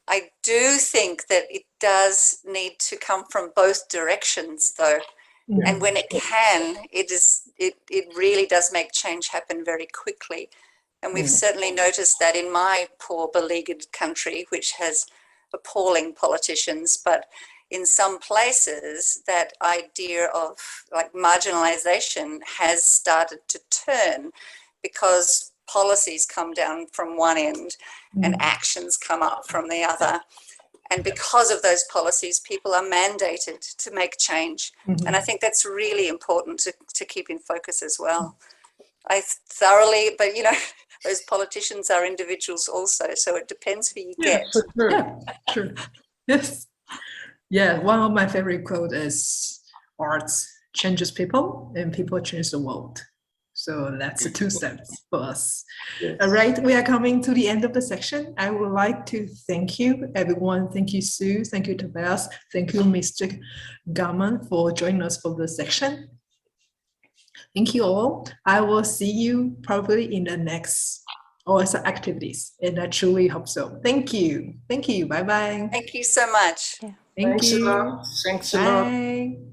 C: I do think that it does need to come from both directions, though. Yeah. And when it can, it really does make change happen very quickly. And we've certainly noticed that in my poor beleaguered country, which has appalling politicians, but in some places that idea of like marginalization has started to turn because policies come down from one end and actions come up from the other. And because of those policies, people are mandated to make change. And I think that's really important to keep in focus as well. But you know, those politicians are individuals also, so it depends who you get.
A: Sure. Yeah, sure. Yes. Yeah, one of my favorite quotes is art changes people and people change the world. So that's the 2 steps for us. Yes. All right, we are coming to the end of the section. I would like to thank you, everyone. Thank you, Sue. Thank you, Tobias. Thank you, Mr. Gaman, for joining us for this section. Thank you all. I will see you probably in the next OSR activities, and I truly hope so. Thank you. Thank you. Bye-bye.
C: Thank you so much.
A: Thank
B: Thanks a
A: you.
B: lot. Thanks a lot.
A: Bye.